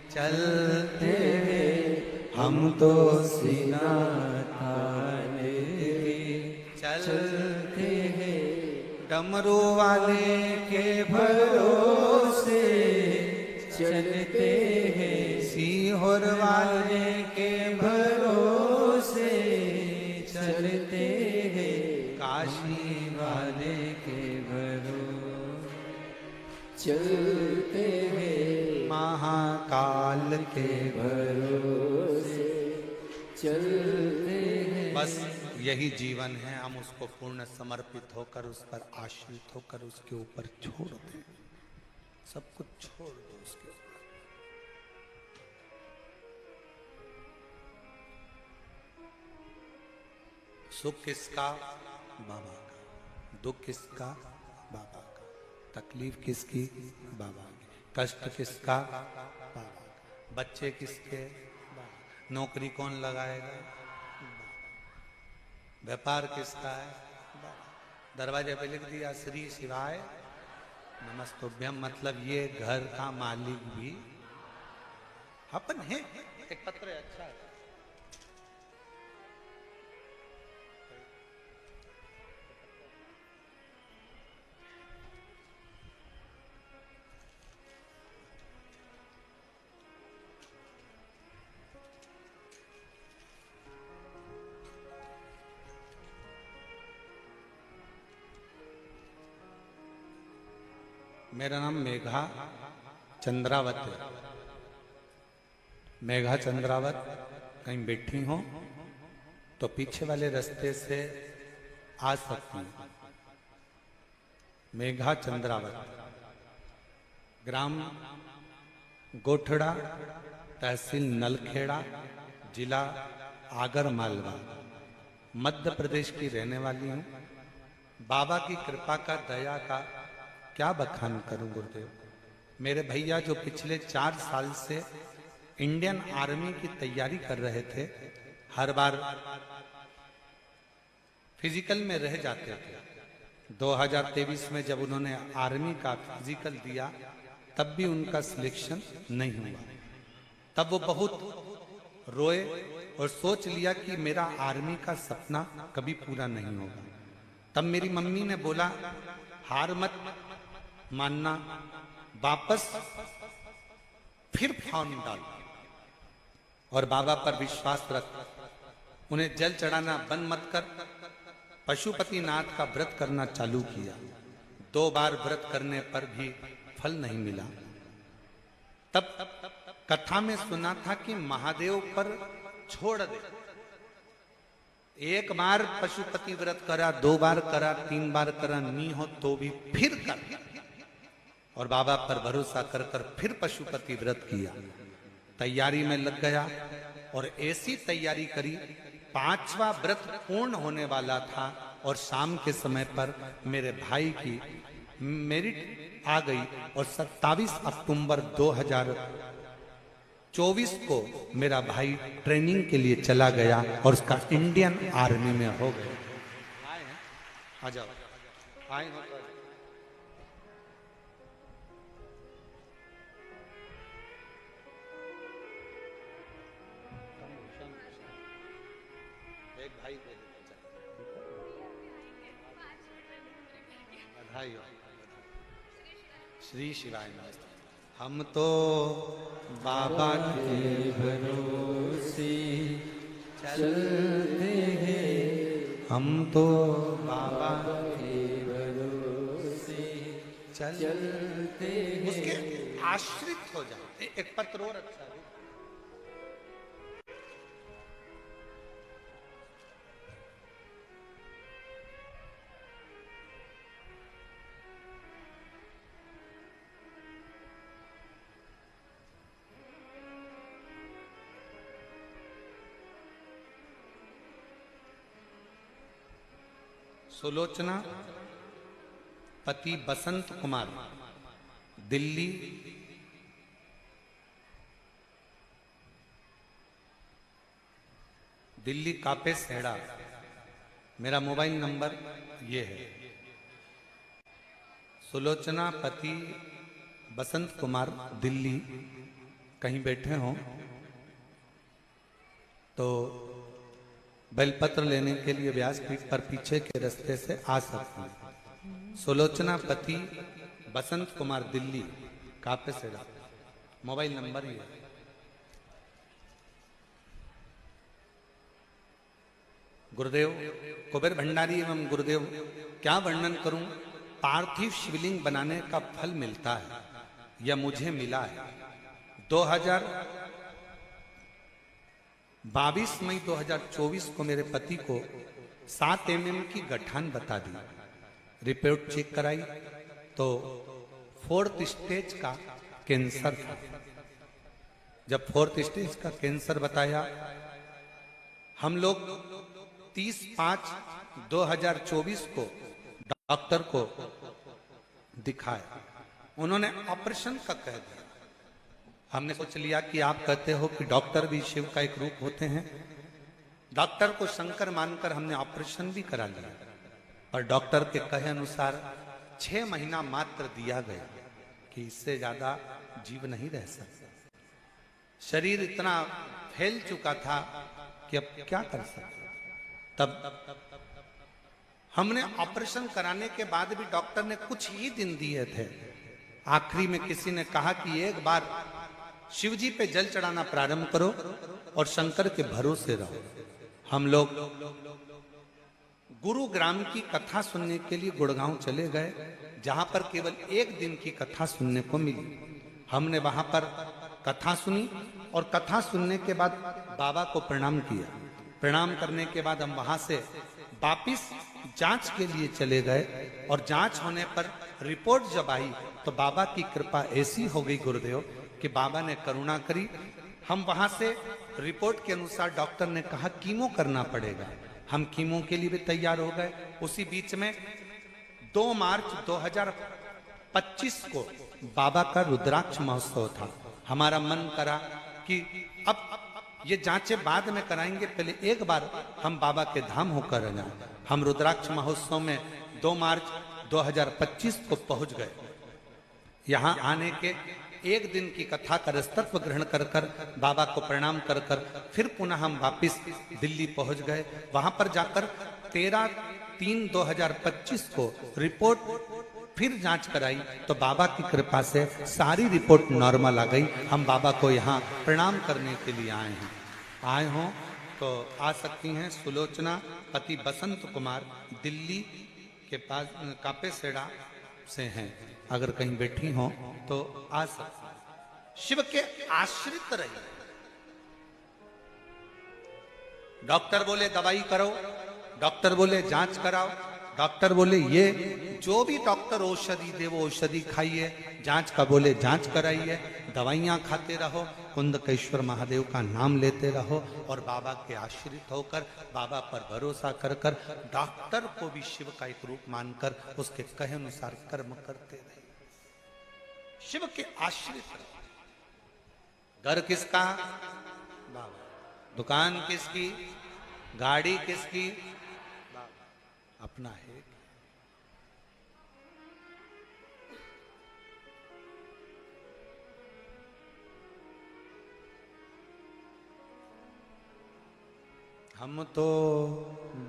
चलते हैं, हम तो सीना तान के चलते हैं, डमरू वाले के भरोसे चलते हैं, सीहोर वाले के भरोसे चलते हैं, काशी वाले के भरोसे चलते हैं, महाकाल के भरोसे चलते हैं। बस यही जीवन है, हम उसको पूर्ण समर्पित होकर, उस पर आश्रित होकर, उसके ऊपर छोड़ दें, सब कुछ छोड़ दो उसके ऊपर। सुख किसका? बाबा का। दुख किसका? बाबा का। तकलीफ किसकी? बाबा की। कष्ट किसका? बच्चे किसके? नौकरी कौन लगाएगा? व्यापार किसका है? दरवाजे पे लिख दिया श्री शिवाय नमस्तुभ्यम, मतलब ये घर का मालिक भी अपन है। एक पत्र है, अच्छा है। मेरा नाम मेघा चंद्रावत है। मेघा चंद्रावत कहीं बैठी हो तो पीछे वाले रास्ते से आ सकती हूँ। मेघा चंद्रावत, ग्राम गोठड़ा, तहसील नलखेड़ा, जिला आगर मालवा, मध्य प्रदेश की रहने वाली हूँ। बाबा की कृपा का, दया का क्या बखान करूं गुरुदेव। मेरे भैया जो पिछले 4 साल से इंडियन आर्मी की तैयारी कर रहे थे, हर बार फिजिकल में रह जाते थे। 2023 में जब उन्होंने आर्मी का फिजिकल दिया तब भी उनका सिलेक्शन नहीं हुआ। तब वो बहुत रोए और सोच लिया कि मेरा आर्मी का सपना कभी पूरा नहीं होगा। तब मेरी मम्मी ने बोला हार मत मानना, वापस फिर फॉर्म डाल और बाबा पर विश्वास रख, उन्हें जल चढ़ाना बंद मत कर। पशुपतिनाथ का व्रत करना चालू किया। 2 बार व्रत करने पर भी फल नहीं मिला। तब कथा में सुना था कि महादेव पर छोड़ दे। 1 बार पशुपति व्रत करा, 2 बार करा, 3 बार करा, नहीं हो तो भी फिर कर, और बाबा पर भरोसा कर कर फिर पशुपति व्रत किया। तैयारी में लग गया और ऐसी तैयारी करी, 5वां व्रत पूर्ण होने वाला था और शाम के समय पर मेरे भाई की मेरिट आ गई और 27 अक्टूबर 2024 को मेरा भाई ट्रेनिंग के लिए चला गया और उसका इंडियन आर्मी में हो गया। आ जाओ, आए हो। एक भाई को बधाई हो। श्री शिवाय नमस्ते। हम तो बाबा के भरोसे चलते हैं, हम तो बाबा के भरोसे चलते हैं, उसके आश्रित हो जाते। एक पत्र और अच्छा है। सुलोचना पति बसंत कुमार, दिल्ली, कापे सेड़ा। मेरा मोबाइल नंबर ये है। सुलोचना पति बसंत कुमार, दिल्ली, कहीं बैठे हों तो बेलपत्र लेने के लिए व्यासपीठ पर पीछे के रास्ते से आ सकते हैं। सुलोचना पति बसंत कुमार, दिल्ली, कापे सेड़ा। मोबाइल नंबर ही है। गुरुदेव कुबेर भंडारी एवं गुरुदेव क्या वर्णन करूं। पार्थिव शिवलिंग बनाने का फल मिलता है, यह मुझे मिला है। 22 मई 2024 को मेरे पति को 7 mm की गठान बता दी। रिपोर्ट चेक कराई तो 4th स्टेज का कैंसर था। जब 4th स्टेज का कैंसर बताया, हम लोग 30/5/2024 को डॉक्टर को दिखाया। उन्होंने ऑपरेशन का कह दिया। हमने सोच लिया कि आप कहते हो कि डॉक्टर भी शिव का एक रूप होते हैं। डॉक्टर को शंकर मानकर हमने ऑपरेशन भी करा लिया, और डॉक्टर के कहे अनुसार 6 महीना मात्र दिया गया कि इससे ज्यादा जीव नहीं रह सकता। शरीर इतना फैल चुका था कि अब क्या कर सकते। तब हमने ऑपरेशन कराने के बाद भी डॉक्टर ने कुछ ही दिन दिए थे। आखिरी में किसी ने कहा कि एक बार शिवजी पे जल चढ़ाना प्रारंभ करो और शंकर के भरोसे रहो। हम लोग गुरुग्राम की कथा सुनने के लिए गुड़गांव चले गए, जहां पर केवल एक दिन की कथा सुनने को मिली। हमने वहां पर कथा सुनी और कथा सुनने के बाद बाबा को प्रणाम किया। प्रणाम करने के बाद हम वहां से वापिस जांच के लिए चले गए, और जांच होने पर रिपोर्ट जब आई तो बाबा की कृपा ऐसी हो गई गुरुदेव कि बाबा ने करुणा करी। हम वहां से रिपोर्ट के अनुसार डॉक्टर ने कहा कीमो करना पड़ेगा। हम कीमो के लिए भी तैयार हो गए। उसी बीच में 2 मार्च 2025 को बाबा का रुद्राक्ष महोत्सव था। हमारा मन करा कि अब ये जांचें बाद में कराएंगे, पहले एक बार हम बाबा के धाम होकर जाएं। हम रुद्राक्ष महोत्सव में 2 मार्च 2025 को पहुंच गए। यहाँ आने के एक दिन की कथा का रसतत्व ग्रहण कर कर बाबा को प्रणाम कर कर फिर पुनः हम वापिस दिल्ली पहुंच गए। वहां पर जाकर 13/3/2025 को रिपोर्ट फिर जांच कराई तो बाबा की कृपा से सारी रिपोर्ट नॉर्मल आ गई। हम बाबा को यहाँ प्रणाम करने के लिए आए हैं। आए हों तो आ सकती हैं। सुलोचना पति बसंत कुमार दिल्ली के पास कापेसेड़ा से हैं, अगर कहीं बैठी हो तो आ सकती। शिव के आश्रित रहिए। डॉक्टर बोले दवाई करो, डॉक्टर बोले जांच कराओ, डॉक्टर बोले ये जो भी डॉक्टर औषधि दे वो औषधि खाइए, जांच का बोले जांच कराइए, दवाइयां खाते रहो, कुंदकेश्वर महादेव का नाम लेते रहो, और बाबा के आश्रित होकर बाबा पर भरोसा कर कर डॉक्टर को भी शिव का एक रूप मानकर उसके कहे अनुसार कर्म करते रहे। शिव के आश्रित रहो। घर किसका? बाबा। दुकान किसकी? गाड़ी किसकी? अपना है। हम तो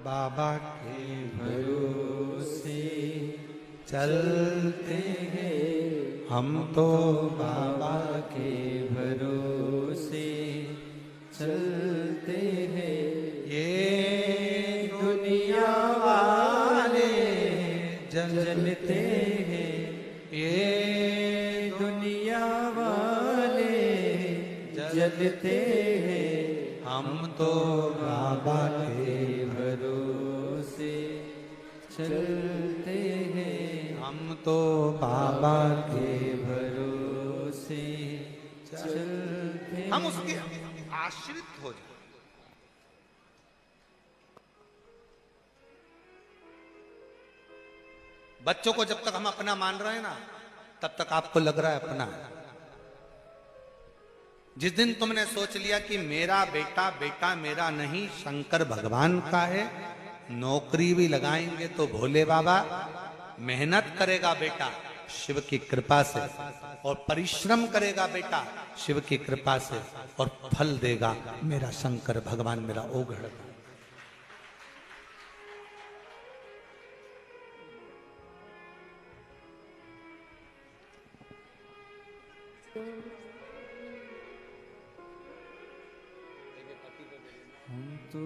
बाबा के भरोसे चलते हैं, हम तो बाबा के भरोसे चलते हैं। ये दुनिया वाले जलते हैं, ये दुनिया वाले जलते हैं। हम तो बाबा के भरोसे चलते हैं, हम तो बाबा के भरोसे चलते हैं। हम उसके आश्रित हो जाए। बच्चों को जब तक हम अपना मान रहे हैं ना, तब तक आपको लग रहा है अपना है। जिस दिन तुमने सोच लिया कि मेरा बेटा बेटा मेरा नहीं, शंकर भगवान का है, नौकरी भी लगाएंगे तो भोले बाबा, मेहनत करेगा बेटा शिव की कृपा से, और परिश्रम करेगा बेटा शिव की कृपा से, और फल देगा मेरा शंकर भगवान, मेरा ओघड़। तो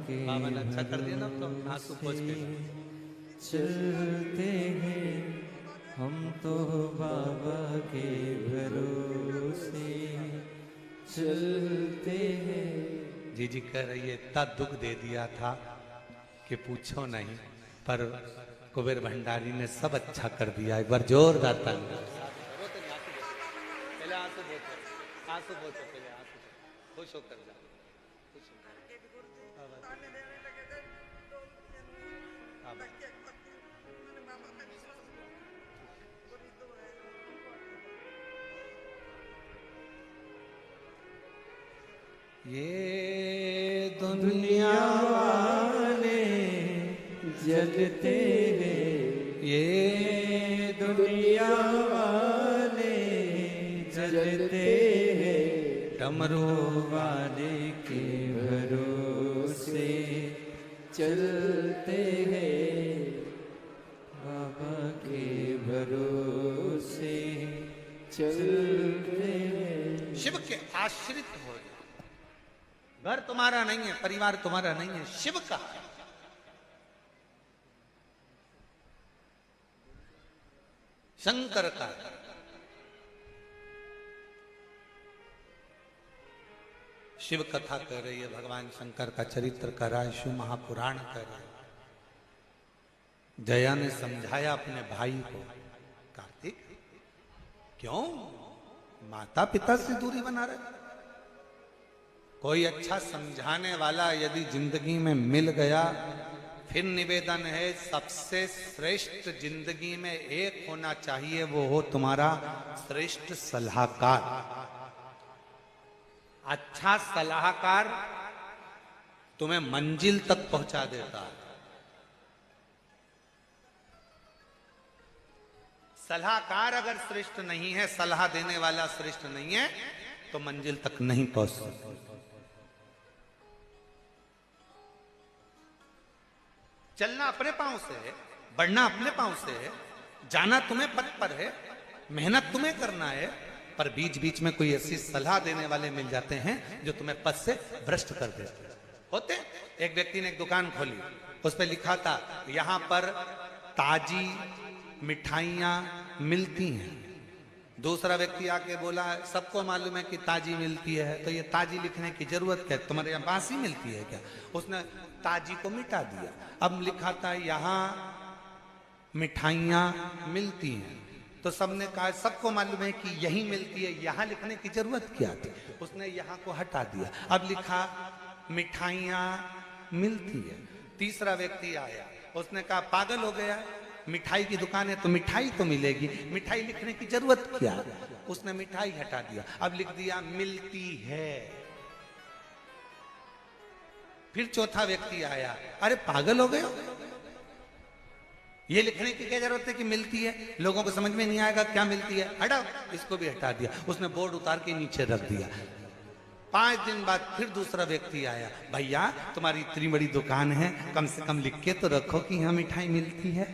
बाबा ने अच्छा कर दिया ना, तो आंसू पोंछ के चलते हैं, हम तो बाबा के भरोसे चलते हैं। जी कह रही है इतना दुख दे दिया था कि पूछो नहीं, पर कुबेर भंडारी ने सब अच्छा कर दिया। एक बार जोरदार ताली। पहले आंसू पोंछो, पहले आंसू खुश होकर जा। ये दुनिया वाले जलते हैं, ये दुनिया वाले जलते हैं, डमरू वाले के भरोसे चलते हैं, बाबा के भरोसे चलते हैं। शिव के आश्रित हो जाओ। घर तुम्हारा नहीं है, परिवार तुम्हारा नहीं है, शिव का है। शंकर का है। शिव कथा कर रही है, भगवान शंकर का चरित्र कर रहा है, शिव महापुराण कर रहा है। जया ने समझाया अपने भाई को, कार्तिक क्यों माता पिता से दूरी बना रहे? कोई अच्छा समझाने वाला यदि जिंदगी में मिल गया, फिर निवेदन है सबसे श्रेष्ठ जिंदगी में एक होना चाहिए, वो हो तुम्हारा श्रेष्ठ सलाहकार। अच्छा सलाहकार तुम्हें मंजिल तक पहुंचा देता है। सलाहकार अगर श्रेष्ठ नहीं है, सलाह देने वाला श्रेष्ठ नहीं है, तो मंजिल तक नहीं पहुंच सकते। चलना अपने पांव से है, बढ़ना अपने पांव से है, जाना तुम्हें पथ पर है, मेहनत तुम्हें करना है, पर बीच बीच में कोई ऐसी सलाह देने वाले मिल जाते हैं जो तुम्हें पथ से भ्रष्ट कर देते होते। एक व्यक्ति ने एक दुकान खोली, उस पर लिखा था यहां पर ताजी मिठाइयां मिलती हैं। दूसरा व्यक्ति आके बोला सबको मालूम है कि ताजी मिलती है, तो ये ताजी लिखने की जरूरत क्या है, तुम्हारे यहाँ बासी मिलती है क्या? उसने ताजी को मिटा दिया। अब लिखा था यहाँ मिठाइयां मिलती हैं, तो सबने कहा सबको मालूम है कि यही मिलती है, यहाँ लिखने की जरूरत क्या थी? उसने यहाँ को हटा दिया, अब लिखा मिठाइयां मिलती है। तीसरा व्यक्ति आया, उसने कहा पागल हो गया, मिठाई की दुकान है तो मिठाई तो मिलेगी, मिठाई लिखने की जरूरत क्या? उसने मिठाई हटा दिया, अब लिख दिया मिलती है। फिर चौथा व्यक्ति आया, अरे पागल हो गए हो, ये लिखने की क्या जरूरत है कि मिलती है, लोगों को समझ में नहीं आएगा क्या मिलती है, हटाओ, इसको भी हटा दिया। उसने बोर्ड उतार के नीचे रख दिया। 5 दिन बाद फिर दूसरा व्यक्ति आया, भैया तुम्हारी इतनी बड़ी दुकान है, कम से कम लिख के तो रखो कि यहाँ मिठाई मिलती है।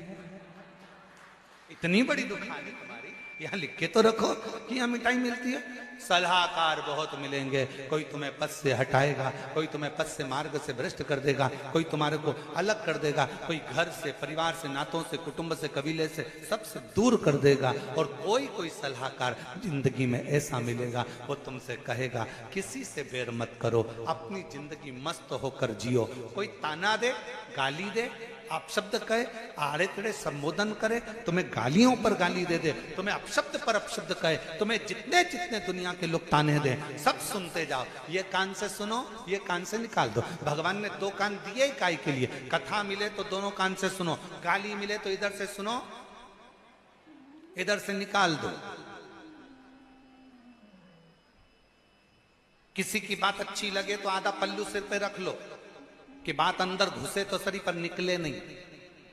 इतनी बड़ी दुकान है तुम्हारी, यहाँ लिख के तो रखो कि यहाँ मिठाई मिलती है। सलाहकार बहुत मिलेंगे, कोई तुम्हें पथ से हटाएगा, कोई तुम्हें पथ से मार्ग से भ्रष्ट कर देगा, कोई तुम्हारे को अलग कर देगा, कोई घर से, परिवार से, नातों से, कुटुंब से, कबीले से, सबसे दूर कर देगा। और कोई सलाहकार जिंदगी में ऐसा मिलेगा, वो तुमसे कहेगा किसी से बैर मत करो, अपनी जिंदगी मस्त होकर जियो। कोई ताना दे, गाली दे, अपशब्द कहे, आड़े तेड़े संबोधन करे, तुम्हें गालियों पर गाली दे दे, तुम्हें अपशब्द पर अपशब्द कहे, तुम्हें जितने जितने दुनिया के लोग ताने दें, सब सुनते जाओ। ये कान से सुनो, ये कान से निकाल दो। भगवान ने 2 कान दिए काय के लिए? कथा मिले तो दोनों कान से सुनो, गाली मिले तो इधर से सुनो, इधर से निकाल दो। किसी की बात अच्छी लगे तो आधा पल्लू सिर पे रख लो, कि बात अंदर घुसे तो शरीर पर निकले नहीं,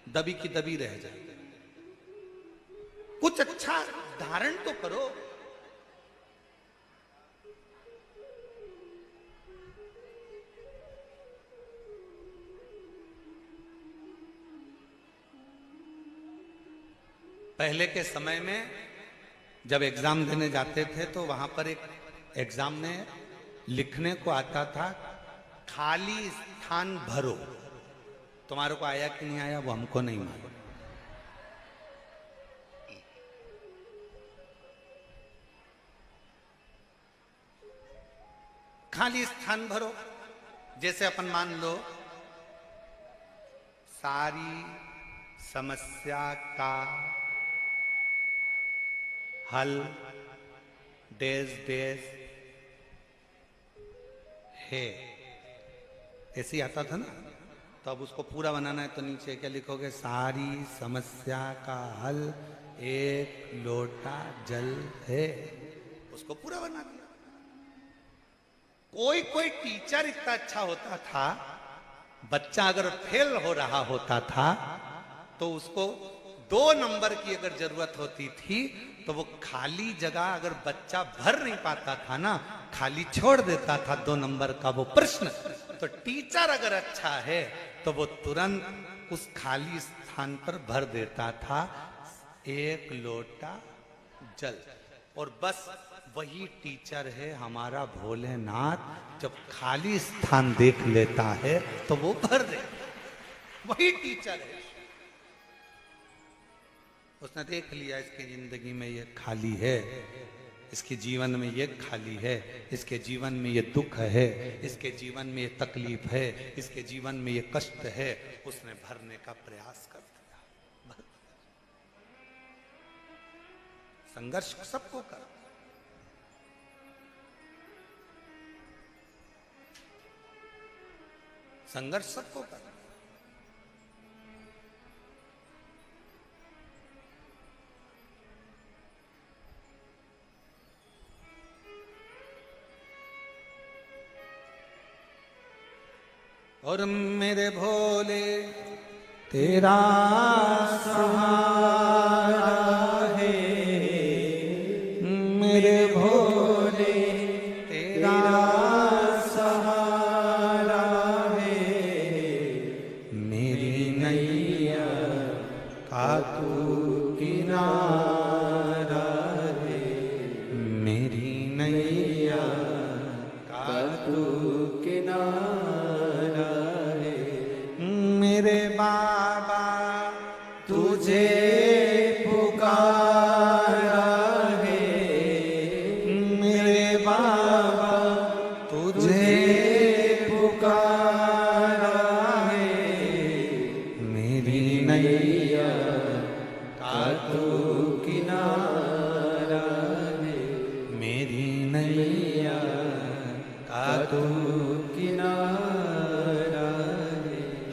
दबी की दबी रह जाए। कुछ अच्छा धारण तो करो। पहले के समय में जब एग्जाम देने जाते थे तो वहां पर एक एग्जाम में लिखने को आता था खाली स्थान भरो। तुम्हारे को आया कि नहीं आया वो हमको नहीं मालूम। खाली स्थान भरो। जैसे अपन मान लो सारी समस्या का हल देश देश है, ऐसे ही आता था ना। तो अब उसको पूरा बनाना है तो नीचे क्या लिखोगे? सारी समस्या का हल एक लोटा जल है। उसको पूरा बना दिया। कोई कोई टीचर इतना अच्छा होता था, बच्चा अगर फेल हो रहा होता था तो उसको 2 नंबर की अगर जरूरत होती थी तो वो खाली जगह अगर बच्चा भर नहीं पाता था ना, खाली छोड़ देता था 2 नंबर का वो प्रश्न। तो टीचर अगर अच्छा है तो वो तुरंत उस खाली स्थान पर भर देता था 1 लोटा जल। और बस वही टीचर है हमारा भोलेनाथ, जब खाली स्थान देख लेता है तो वो भर दे। वही टीचर है, उसने देख लिया इसकी जिंदगी में ये खाली है, इसके जीवन में ये खाली है, इसके जीवन में ये दुख है, इसके जीवन में ये तकलीफ है, इसके जीवन में ये कष्ट है, उसने भरने का प्रयास कर दिया। संघर्ष सबको कर, संघर्ष सबको कर। और मेरे भोले तेरा सहारा है, मेरे भोले तेरा सहारा है, मेरी नैया का तू किनारा है, मेरी नैया का तू किनारा। मेरे बाबा तुझे पुकारा है, मेरे बाबा तुझे पुकारा है, मेरी नैया का तू किनारा है, मेरी नैया का तू किनारा।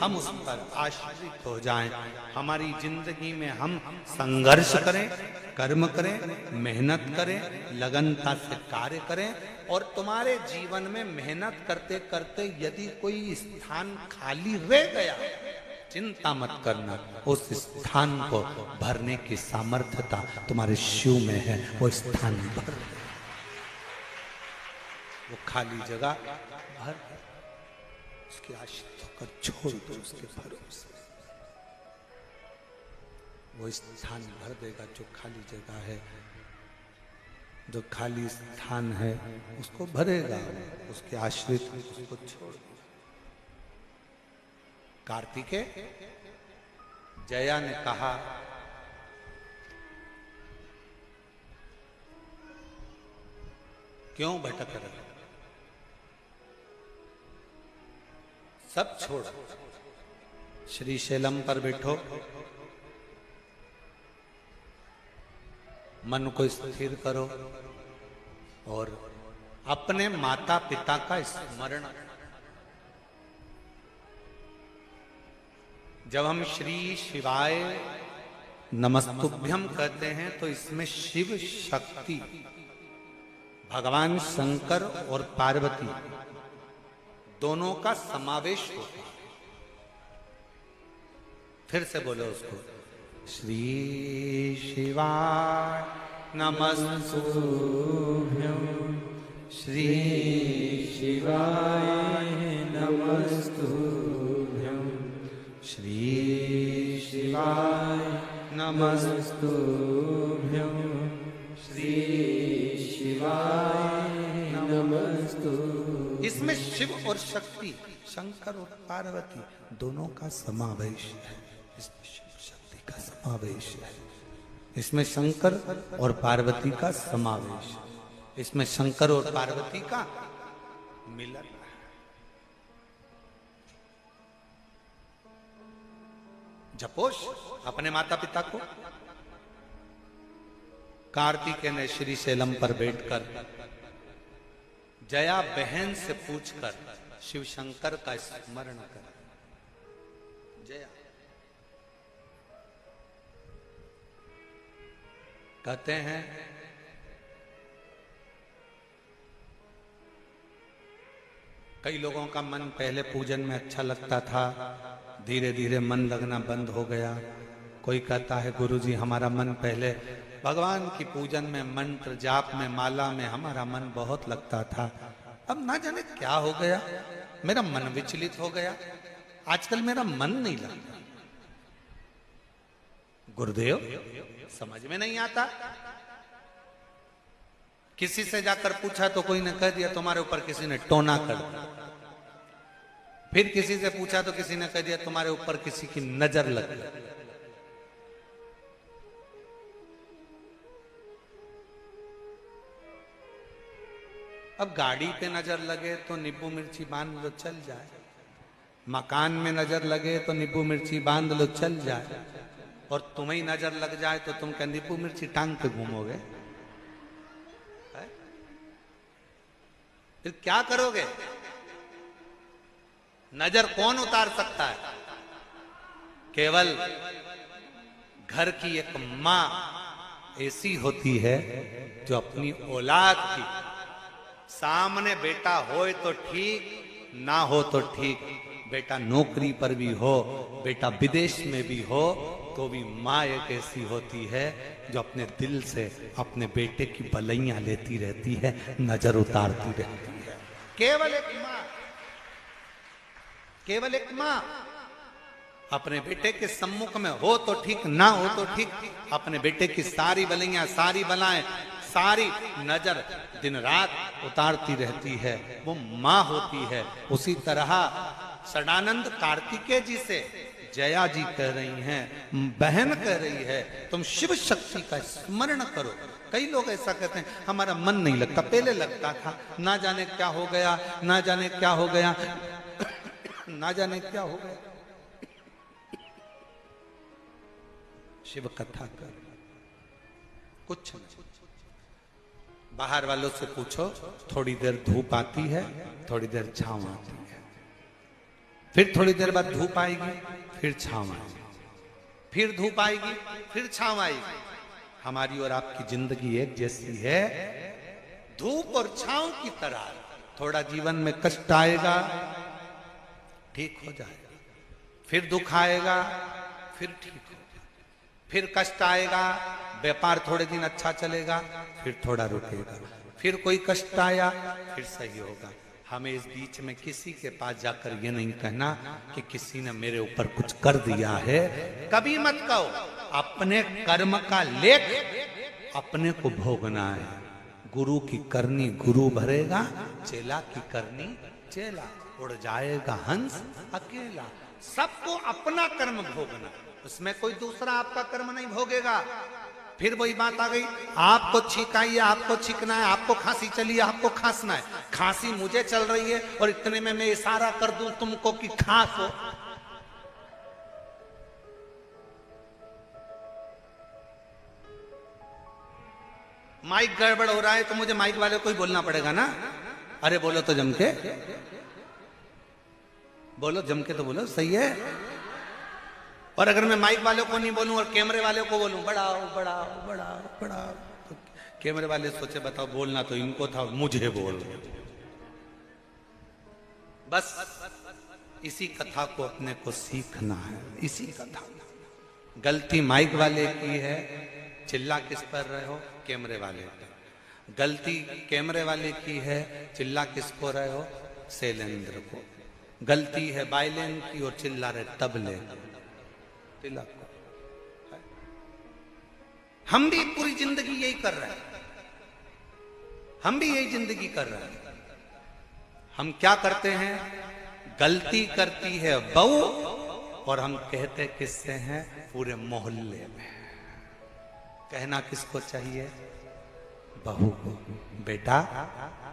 हम उस पर आश्रित हो जाएं, हमारी जिंदगी में हम संघर्ष करें, कर्म करें, मेहनत करें, लगनता से कार्य करें। और तुम्हारे जीवन में मेहनत करते करते यदि कोई स्थान खाली रह गया, चिंता मत करना, उस स्थान को भरने की सामर्थ्यता तुम्हारे शिव में है। वो स्थान भर, वो खाली जगह भर, उसकी आश्रित होकर छोड़ दो उसके भरोसे, वो स्थान भर देगा जो खाली जगह है, जो खाली स्थान है उसको भरेगा, उसके आश्रित उसको छोड़ दो। कार्तिकेय, जया ने कहा क्यों भटक रहे, सब छोड़ श्री शैलम पर बैठो, मन को स्थिर करो और अपने माता पिता का स्मरण। जब हम श्री शिवाय नमस्तुभ्यम कहते हैं तो इसमें शिव शक्ति, भगवान शंकर और पार्वती दोनों का समावेश होता है। फिर से बोलो उसको, श्री शिवाय नमस्तुभ्यं, श्री शिवाय नमस्तुभ्यं, श्री शिवाय नमस्तुभ्यं, श्री शिवाय नमस्तुभ्यं। इसमें शिव और शक्ति, शंकर और पार्वती दोनों का समावेश है। इसमें शिव शक्ति का समावेश है, इसमें शंकर और पार्वती का समावेश, इसमें शंकर और पार्वती का मिलन है। जपोश अपने माता पिता को। कार्तिकेय ने श्री शैलम पर बैठकर जया बहन से पूछकर शिव शंकर का स्मरण कर। जया कहते हैं कई लोगों का मन पहले पूजन में अच्छा लगता था, धीरे धीरे मन लगना बंद हो गया। कोई कहता है गुरुजी हमारा मन पहले भगवान की पूजन में, मंत्र जाप में, माला में हमारा मन बहुत लगता था, अब ना जाने क्या हो गया, मेरा मन विचलित हो गया, आजकल मेरा मन नहीं लगता। गुरुदेव समझ में नहीं आता। किसी से जाकर पूछा तो कोई ने कह दिया तुम्हारे ऊपर किसी ने टोना कर दिया। फिर किसी से पूछा तो किसी ने कह दिया तुम्हारे ऊपर किसी की नजर लग गई। अब गाड़ी पे नजर लगे तो नींबू मिर्ची बांध लो चल जाए, मकान में नजर लगे तो नींबू मिर्ची बांध लो चल जाए, और तुम्हें नजर लग जाए तो तुम कह नींबू मिर्ची टांग पे घूमोगे। फिर क्या करोगे? नजर कौन उतार सकता है? केवल घर की एक मां ऐसी होती है जो अपनी औलाद की, सामने बेटा होए तो ठीक, ना हो तो ठीक, बेटा नौकरी पर भी हो, बेटा विदेश में भी हो, तो भी माँ एक ऐसी होती है जो अपने दिल से अपने बेटे की भलाइयां लेती रहती है, नजर उतारती रहती है। केवल एक माँ, केवल एक माँ अपने बेटे के सम्मुख में हो तो ठीक, ना हो तो ठीक, अपने बेटे की सारी भलाइयां, सारी बलाएं, सारी नजर दिन रात उतारती रहती है, वो माँ होती है। उसी तरह सदानंद कार्तिकेय जी से जया जी कह रही हैं, बहन कह रही है तुम शिव शक्ति का स्मरण करो। कई लोग ऐसा कहते हैं हमारा मन नहीं लगता, पहले लगता था, ना जाने क्या हो गया, ना जाने क्या हो गया, ना जाने क्या हो गया। शिव कथा कर, कुछ नहीं। बाहर वालों से पूछो, थोड़ी देर धूप आती है, थोड़ी देर छांव आती है, फिर थोड़ी देर बाद धूप आएगी, फिर छांव आएगी, फिर धूप आएगी, फिर छांव आएगी। हमारी और आपकी जिंदगी एक जैसी है, धूप और छांव की तरह। थोड़ा जीवन में कष्ट आएगा, ठीक हो जाएगा, फिर दुख आएगा, फिर ठीक हो जाएगा, फिर कष्ट आएगा, व्यापार थोड़े दिन अच्छा चलेगा, फिर थोड़ा रुकेगा, फिर कोई कष्ट आया, फिर सही होगा। हमें इस बीच में किसी के पास जाकर ये नहीं कहना कि किसी ने मेरे ऊपर कुछ कर दिया है, कभी मत कहो। अपने कर्म का लेख अपने को भोगना है। गुरु की करनी गुरु भरेगा, चेला की करनी चेला, उड़ जाएगा हंस अकेला। सबको अपना कर्म भोगना, उसमें कोई दूसरा आपका कर्म नहीं भोगेगा। फिर वही बात आ गई, आपको छींक आई है, आपको छींकना है, आपको खांसी चली है, आपको खांसना है। खांसी मुझे चल रही है और इतने में मैं इशारा कर दूं तुमको कि खांसो। माइक गड़बड़ हो रहा है तो मुझे माइक वाले को ही बोलना पड़ेगा ना। अरे बोलो तो जम के बोलो, जम के तो बोलो, सही है। और अगर मैं माइक वाले को नहीं बोलूं और कैमरे वाले को बोलूं बढ़ाओ बढ़ाओ बढ़ाओ बढ़ाओ, तो कैमरे वाले सोचे बताओ बोलना तो इनको था, मुझे बोल। बस इसी कथा को अपने को सीखना है, इसी कथा। गलती माइक वाले की है, चिल्ला किस पर रहे हो? कैमरे वाले पर। गलती कैमरे वाले की है, चिल्ला किस को रहे हो? शैलेंद्र को। गलती है बाइलेन की और चिल्ला रहे तबले तिलक। हम भी पूरी जिंदगी यही कर रहे हैं, हम भी यही जिंदगी कर रहे हैं। हम क्या करते हैं? गलती करती है बहू और हम कहते किससे हैं? पूरे मोहल्ले में। कहना किसको चाहिए? बहू को, बेटा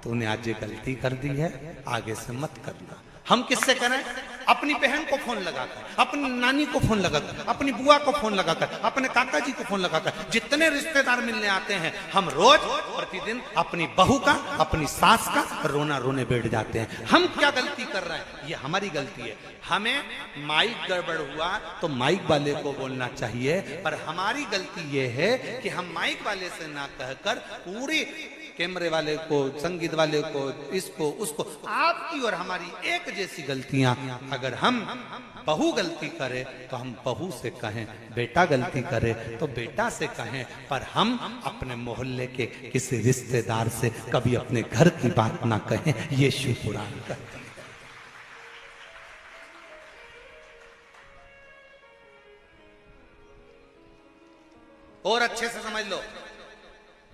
तूने आज ये गलती कर दी है, आगे से मत करना। हम किससे करें? अपनी बहन को फोन लगाकर, अपनी नानी को फोन लगाकर, अपनी बुआ को फोन लगाकर, अपने काका जी को फोन लगाकर, जितने रिश्तेदार मिलने आते हैं, हम रोज प्रतिदिन अपनी बहू का, अपनी सास का रोना रोने बैठ जाते हैं। हम क्या गलती कर रहे हैं? ये हमारी गलती है। हमें माइक गड़बड़ हुआ तो माइक वाले को बोलना चाहिए, पर हमारी गलती ये है कि हम माइक वाले से ना कहकर पूरी कैमरे वाले को, संगीत वाले को, इसको उसको, आपकी और हमारी एक जैसी गलतियां। अगर हम बहू गलती करे तो हम बहू से कहें, बेटा गलती करे तो बेटा से कहें, पर हम अपने मोहल्ले के किसी रिश्तेदार से कभी अपने घर की बात ना कहें। ये शिव पुराण का। और अच्छे से समझ लो,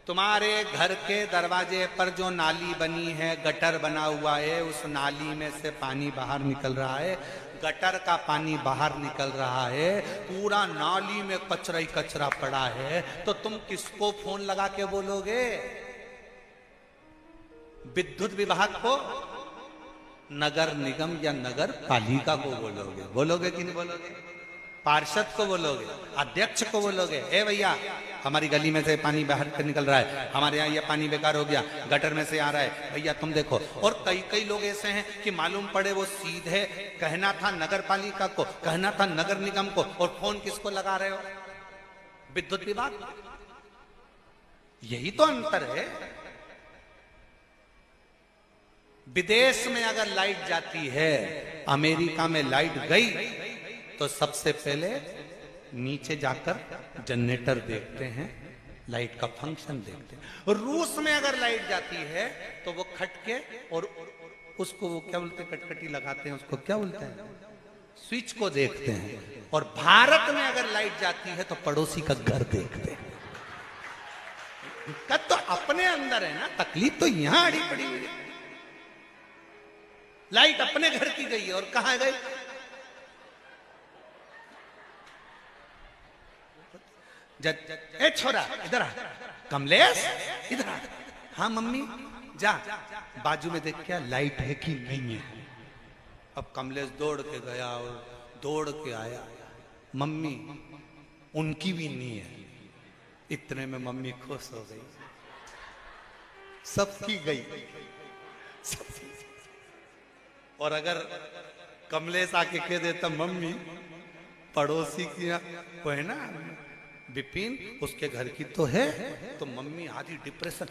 तुम्हारे घर के दरवाजे पर जो नाली बनी है, गटर बना हुआ है, उस नाली में से पानी बाहर निकल रहा है, गटर का पानी बाहर निकल रहा है, पूरा नाली में कचरा ही कचरा पड़ा है, तो तुम किसको फोन लगा के बोलोगे? विद्युत विभाग को, नगर निगम या नगर पालिका को बोलोगे? बोलोगे कि नहीं बोलोगे? पार्षद को बोलोगे? अध्यक्ष को बोलोगे? ए भैया, हमारी गली में से पानी बाहर कर निकल रहा है, हमारे यहाँ ये पानी बेकार हो गया, गटर में से आ रहा है, भैया तुम देखो। और कई कई लोग ऐसे हैं कि मालूम पड़े वो सीधे कहना था नगर पालिका को, कहना था नगर निगम को, और फोन किसको लगा रहे हो? विद्युत विभाग। यही तो अंतर है। विदेश में अगर लाइट जाती है, अमेरिका में लाइट गई तो सबसे पहले नीचे जाकर जनरेटर देखते हैं, लाइट का फंक्शन देखते हैं। रूस में अगर लाइट जाती है तो वो खटके और उसको वो क्या बोलते हैं, कटकटी लगाते हैं, उसको क्या बोलते हैं, स्विच को देखते हैं। और भारत में अगर लाइट जाती है तो पड़ोसी का घर देखते हैं। दिक्कत तो अपने अंदर है ना, तकलीफ तो यहां अड़ी पड़ी हुई है। लाइट अपने घर की गई है और कहां गई? ए छोरा इधर आ, कमलेश इधर आ। हाँ मम्मी, जा बाजू में देख क्या लाइट है कि नहीं है। अब कमलेश दौड़ के गया और दौड़ के आया, मम्मी उनकी भी नहीं है। इतने में मम्मी खुश हो गई, सबकी गई, सबकी। और अगर कमलेश आके कह देता मम्मी पड़ोसी की वो है ना विपिन, उसके घर की तो है, तो मम्मी आधी डिप्रेशन।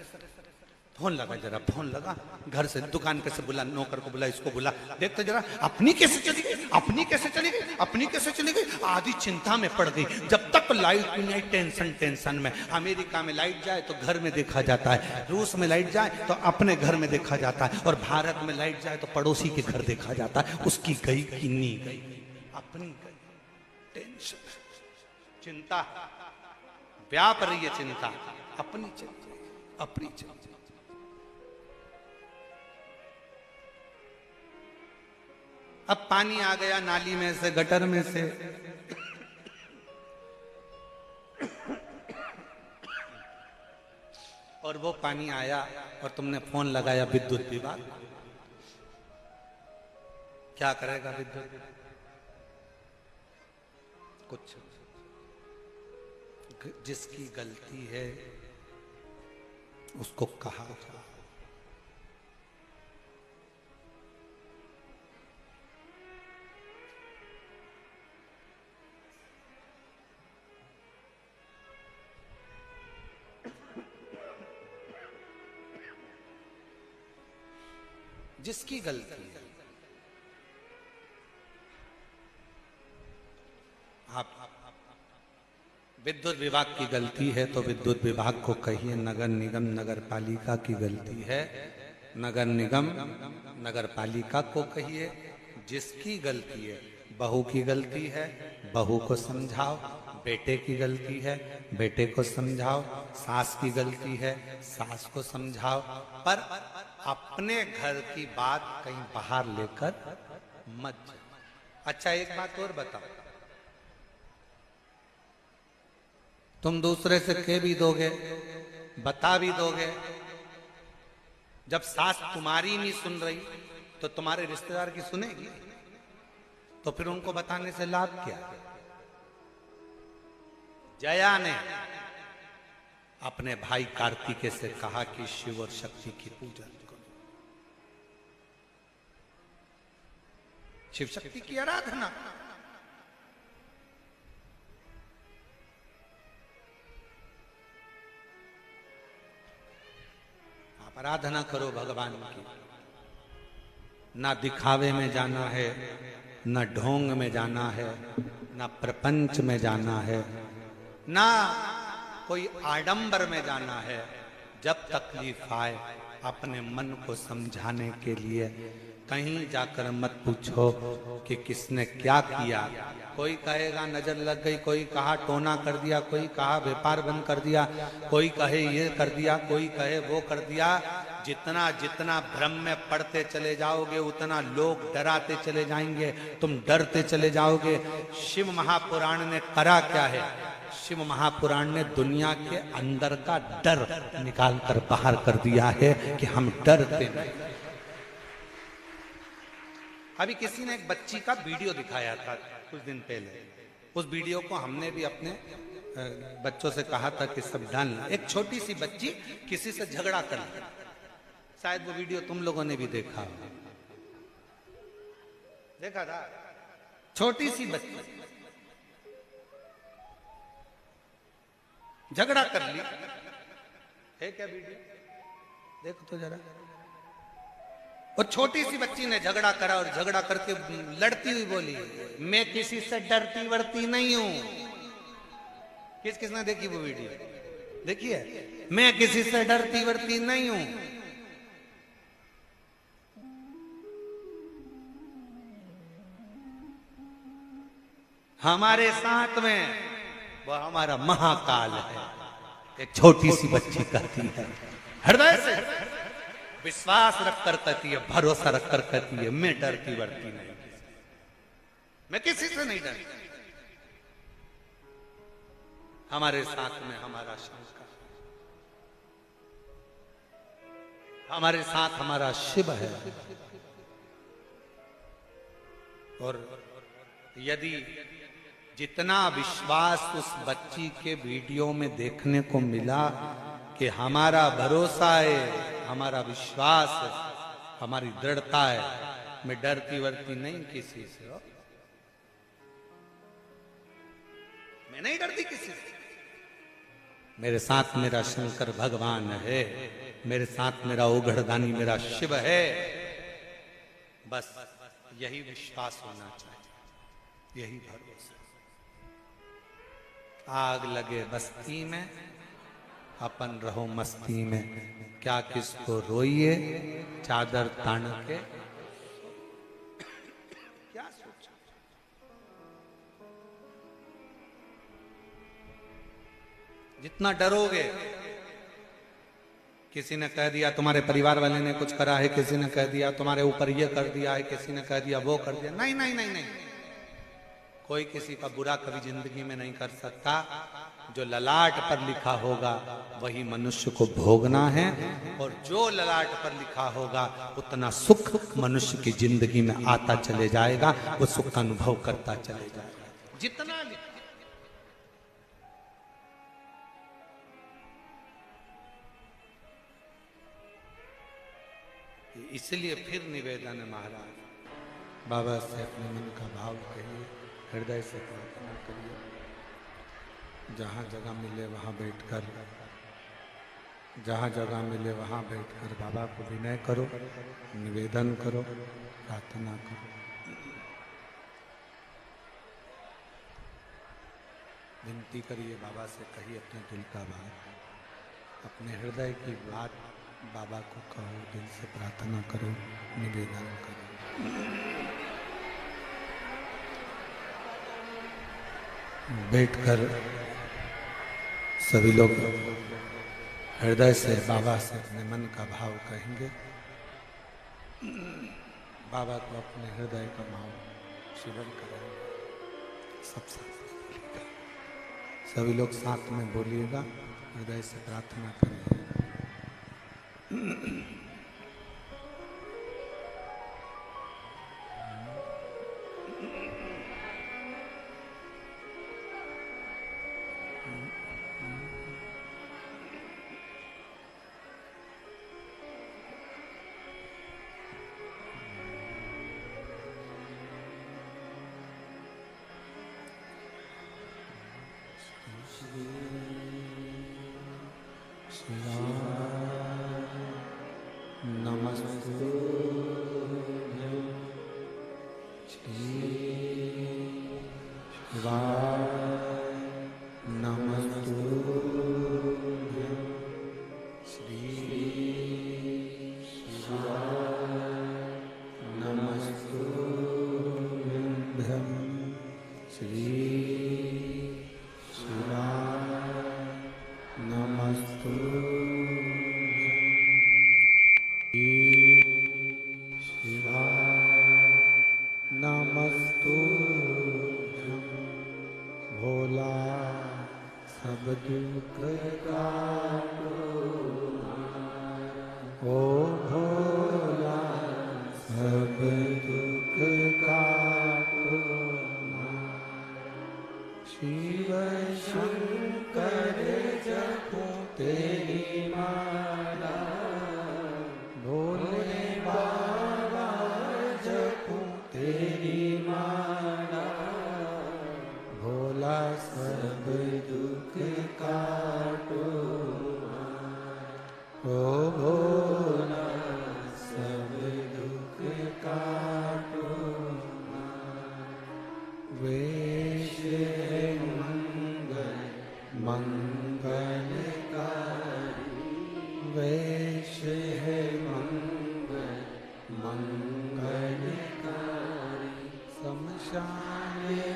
फोन लगा, जरा फोन लगा, घर से दुकान पे से बुला, नौकर को बुला, इसको बुला, देख तो जरा अपनी कैसे चली गई, अपनी कैसे चली गई, अपनी कैसे चली गई। आधी चिंता में पड़ गई। जब तक लाइट नहीं आई टेंशन टेंशन में। अमेरिका में लाइट जाए तो घर में देखा जाता है, रूस में लाइट जाए तो अपने घर में देखा जाता है, और भारत में लाइट जाए तो पड़ोसी के घर देखा जाता है। उसकी गई कि नहीं गई, अपनी गई। टेंशन, चिंता व्याप रही है, चिंता अपनी चिंता, अपनी चिंता। अब पानी आ गया नाली में से, गटर में से, और वो पानी आया और तुमने फोन लगाया विद्युत विभाग। क्या करेगा विद्युत विभाग? कुछ। जिसकी गलती है उसको कहा जाए। जिसकी गलती है, आप विद्युत विभाग की गलती है तो विद्युत विभाग को कहिए, नगर निगम नगर पालिका की गलती है, नगर निगम नगर पालिका को कहिए। जिसकी गलती है, बहू की गलती है, बहू को समझाओ, बेटे की गलती है, बेटे को समझाओ, सास की गलती है, सास को समझाओ, पर अपने घर की बात कहीं बाहर लेकर मत जाओ। अच्छा एक बात और बताओ, तुम दूसरे से कह भी दोगे, बता भी दोगे, जब सास तुम्हारी नहीं सुन रही तो तुम्हारे रिश्तेदार की सुनेगी? तो फिर उनको बताने से लाभ क्या? जया ने अपने भाई कार्तिकेय से कहा कि शिव और शक्ति की पूजा करो, शिव शक्ति की आराधना। आराधना करो भगवान की। ना दिखावे में जाना है, ना ढोंग में जाना है, ना प्रपंच में जाना है, ना कोई आडंबर में जाना है। जब तकलीफ आए अपने मन को समझाने के लिए कहीं जाकर मत पूछो कि किसने क्या किया। कोई कहेगा नजर लग गई, कोई कहा टोना कर दिया, कोई कहा व्यापार बंद कर दिया, कोई कहे ये कर दिया, कोई कहे वो कर दिया। जितना जितना भ्रम में पड़ते चले जाओगे उतना लोग डराते चले जाएंगे, तुम डरते चले जाओगे। शिव महापुराण ने करा क्या है? शिव महापुराण ने दुनिया के अंदर का डर निकाल कर बाहर कर दिया है कि हम डरते नहीं। अभी किसी ने एक बच्ची का वीडियो दिखाया था कुछ दिन पहले। उस वीडियो को हमने भी अपने बच्चों से कहा था कि सब डालना। एक छोटी सी बच्ची किसी से झगड़ा कर ली, शायद वो वीडियो तुम लोगों ने भी देखा था। छोटी सी बच्ची झगड़ा कर ली है क्या वीडियो? देखो तो जरा। और छोटी सी बच्ची ने झगड़ा करा और झगड़ा करके लड़ती हुई बोली, मैं किसी से डरती वरती नहीं हूं। किसने देखी वो वीडियो? देखिए, मैं किसी से डरती वरती नहीं हूं। हमारे साथ में वो हमारा महाकाल है। एक छोटी सी बच्ची कहती है, हृदय से विश्वास रखकर कहती है, भरोसा रखकर कहती है, मैं डरती वरती नहीं, मैं किसी से नहीं डरती। हमारे साथ में हमारा शंकर, हमारे साथ हमारा शिव है। और यदि जितना विश्वास उस बच्ची के वीडियो में देखने को मिला कि हमारा भरोसा है, हमारा विश्वास है, हमारी दृढ़ता है, मैं डरती वरती नहीं किसी से हो, मैं नहीं डरती किसी से। मेरे साथ मेरा शंकर भगवान है, मेरे साथ मेरा ओघड़दानी मेरा शिव है। बस यही विश्वास होना चाहिए, यही भरोसा। आग लगे बस्ती में, अपन रहो मस्ती में, क्या किसको रोइए चादर तान के, क्या सोचा। जितना डरोगे, किसी ने कह दिया तुम्हारे परिवार वाले ने कुछ करा है, किसी ने कह दिया तुम्हारे ऊपर ये कर दिया है, किसी ने कह दिया वो कर दिया, नहीं नहीं नहीं नहीं, कोई किसी का बुरा कभी जिंदगी में नहीं कर सकता। जो ललाट पर लिखा होगा वही मनुष्य को भोगना है, और जो ललाट पर लिखा होगा उतना सुख मनुष्य की जिंदगी में आता चले जाएगा, वो सुख का अनुभव करता चले जाएगा जितना इसलिए फिर निवेदन है महाराज, बाबा से अपने मन का भाव कहिए, हृदय से प्रार्थना करिए। जहाँ जगह मिले वहाँ बैठकर, जहाँ जगह मिले वहाँ बैठकर बाबा को विनय करो, निवेदन करो, प्रार्थना करो। विनती करिए, बाबा से कहिए अपने दिल का बात, अपने हृदय की बात बाबा को कहो, दिल से प्रार्थना करो, निवेदन करो। बैठकर सभी लोग हृदय से बाबा से अपने मन का भाव कहेंगे। बाबा को अपने हृदय का भाव शिवन करेंगे। सब साथ सभी लोग साथ में बोलिएगा, हृदय से प्रार्थना करेंगे।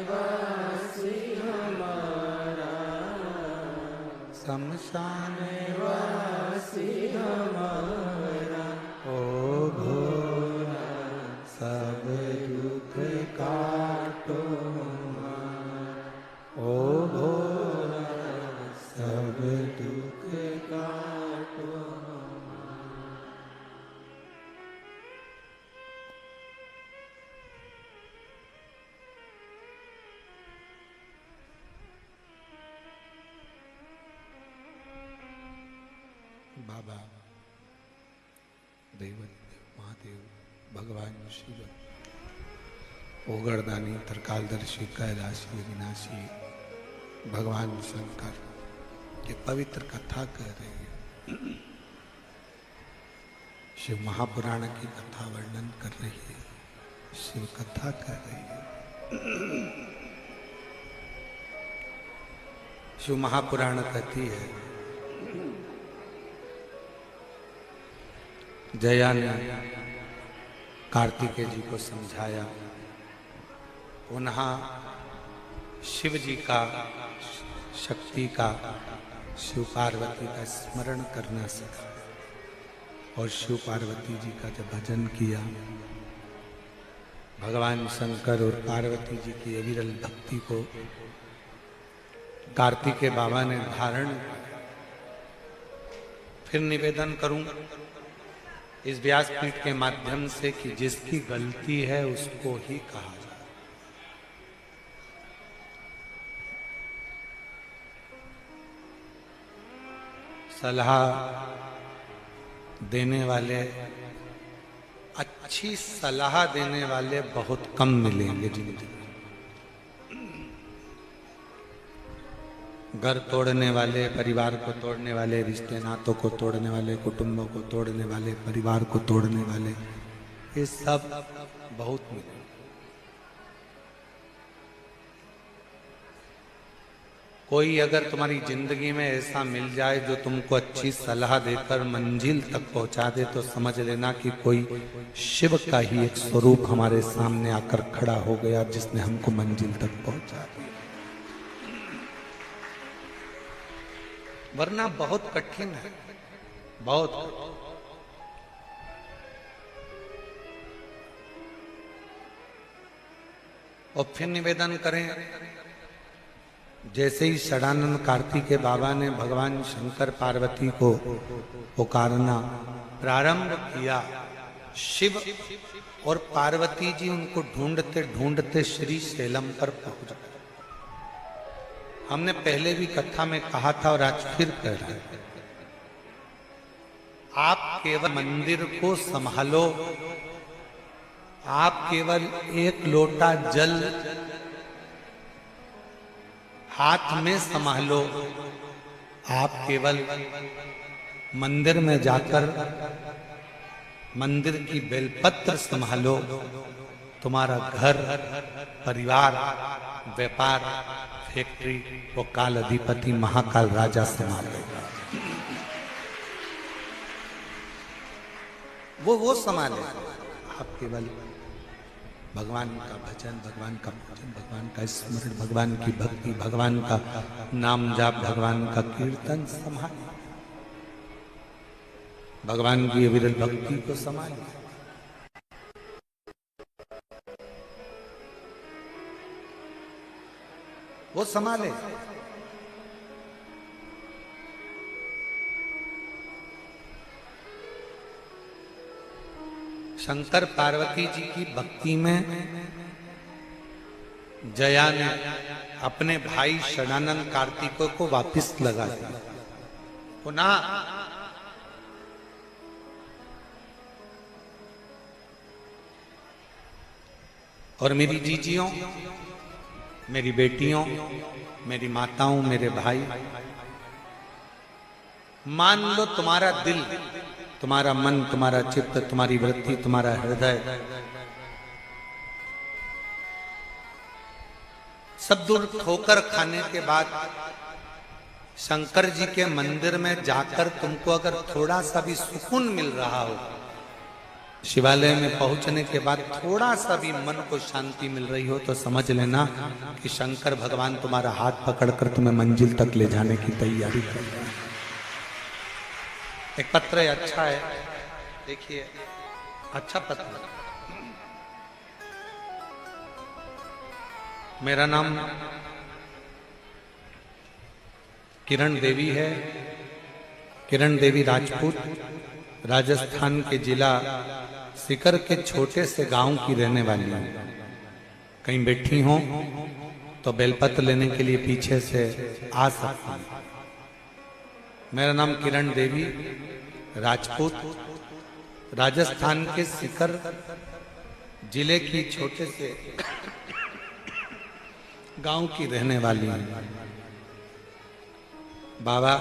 वासी हमारा, शमशान वासी हमारा, ओ भोला सब दुख काटो हमारा, ओ भोला सब दुख काटो बाबा देवन महादेव भगवान शिव ओगरदानी त्रिकालदर्शी कैलाशी विनाशी भगवान शंकर ये पवित्र कथा कह रही है। शिव महापुराण की कथा वर्णन कर रही है, शिव कथा कर रही है। शिव महापुराण कहती है जया ने कार्तिकेय जी को समझाया, पुनः शिव जी का शक्ति का शिव पार्वती का स्मरण करना सीखा और शिव पार्वती जी का जब भजन किया, भगवान शंकर और पार्वती जी की अविरल भक्ति को कार्तिकेय बाबा ने धारण किया। फिर निवेदन करूं इस व्यासपीठ के माध्यम से कि जिसकी गलती है उसको ही कहा जाए। सलाह देने वाले, अच्छी सलाह देने वाले बहुत कम मिलेंगे जिंदगी में। घर तोड़ने वाले, परिवार को तोड़ने वाले, रिश्ते नातों को तोड़ने वाले, कुटुंबों को तोड़ने वाले, परिवार को तोड़ने वाले, ये सब बहुत मिले। कोई अगर तुम्हारी जिंदगी में ऐसा मिल जाए जो तुमको अच्छी सलाह देकर मंजिल तक पहुंचा दे, तो समझ लेना कि कोई शिव का ही एक स्वरूप हमारे सामने आकर खड़ा हो गया जिसने हमको मंजिल तक पहुंचा दिया। वरना बहुत कठिन है, बहुत। और फिर निवेदन करें, जैसे ही षडानंद कार्तिकेय बाबा ने भगवान शंकर पार्वती को पुकारना प्रारंभ किया, शिव और पार्वती जी उनको ढूंढते ढूंढते श्री शैलम पर पहुंच गए। हमने पहले भी कथा में कहा था और आज फिर कह रहे हैं, आप केवल मंदिर को संभालो, आप केवल एक लोटा जल हाथ में संभालो, आप केवल मंदिर में जाकर मंदिर की बेलपत्र संभालो, तुम्हारा घर, परिवार, व्यापार, फैक्ट्री वो काल अधिपति महाकाल राजा संभाल लेगा। वो संभाले। आप केवल भगवान का भजन, भगवान का पूजन, भगवान का स्मरण, भगवान की भक्ति, भगवान का नाम जाप, भगवान का कीर्तन संभालिए, भगवान की अविरल भक्ति को संभालिए। वो संभाले। शंकर पार्वती जी की भक्ति में जया ने अपने भाई षडानंद कार्तिकेय को वापस लगा दिया। पुनः और मेरी जीजियों, मेरी बेटियों, मेरी माताओं, मेरे भाई, मान लो तुम्हारा दिल, तुम्हारा मन, तुम्हारा चित्त, तुम्हारी वृत्ति, तुम्हारा हृदय सब दूर ठोकर खाने के बाद शंकर जी के मंदिर में जाकर तुमको अगर थोड़ा सा भी सुकून मिल रहा हो, शिवालय में पहुंचने के बाद थोड़ा सा भी मन को शांति मिल रही हो तो समझ लेना कि शंकर भगवान तुम्हारा हाथ पकड़कर तुम्हें मंजिल तक ले जाने की तैयारी कर रहे हैं। एक पत्र है, अच्छा है, देखिए, अच्छा पत्र। मेरा नाम किरण देवी है, किरण देवी राजपूत, राजस्थान के जिला सीकर के छोटे से गांव की रहने वाली हूं। कहीं बैठी हो तो बेलपत्र लेने के लिए पीछे से आ सकती हैं। मेरा नाम किरण देवी राजपूत, राजस्थान के सीकर जिले की छोटे से गांव की रहने वाली हूं। बाबा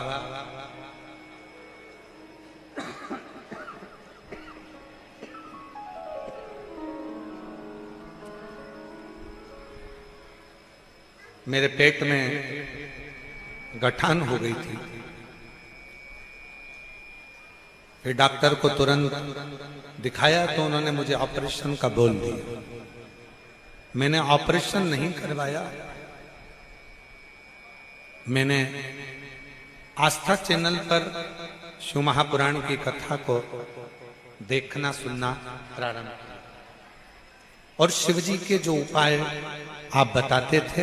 मेरे पेट में गठान हो गई थी। फिर डॉक्टर को तुरंत दिखाया तो उन्होंने मुझे ऑपरेशन का बोल दिया। मैंने ऑपरेशन नहीं करवाया, मैंने आस्था चैनल पर शिव महापुराण की कथा को देखना सुनना प्रारंभ किया और शिव जी के जो उपाय आप बताते थे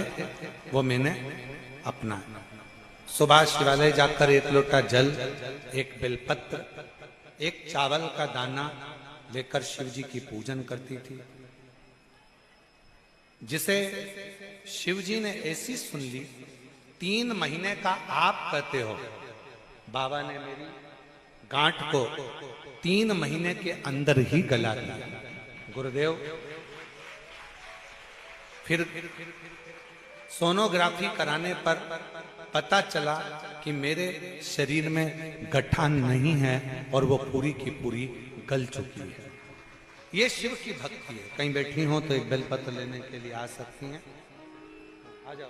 वो मैंने अपनाया। सुबह शिवालय जाकर एक लोटा जल, एक बेलपत्र, एक चावल का दाना लेकर शिव जी की पूजन करती थी, जिसे शिव जी ने ऐसी सुन ली। 3 महीने का आप कहते हो, बाबा ने मेरी गांठ को 3 महीने के अंदर ही गला दिया। गुरुदेव, फिर सोनोग्राफी कराने पर पता चला कि मेरे शरीर में गठान नहीं है और वो पूरी की पूरी गल चुकी है। ये शिव की भक्ति है। कहीं बैठी हो तो एक बेलपत्र लेने के लिए आ सकती हैं। आ जाओ।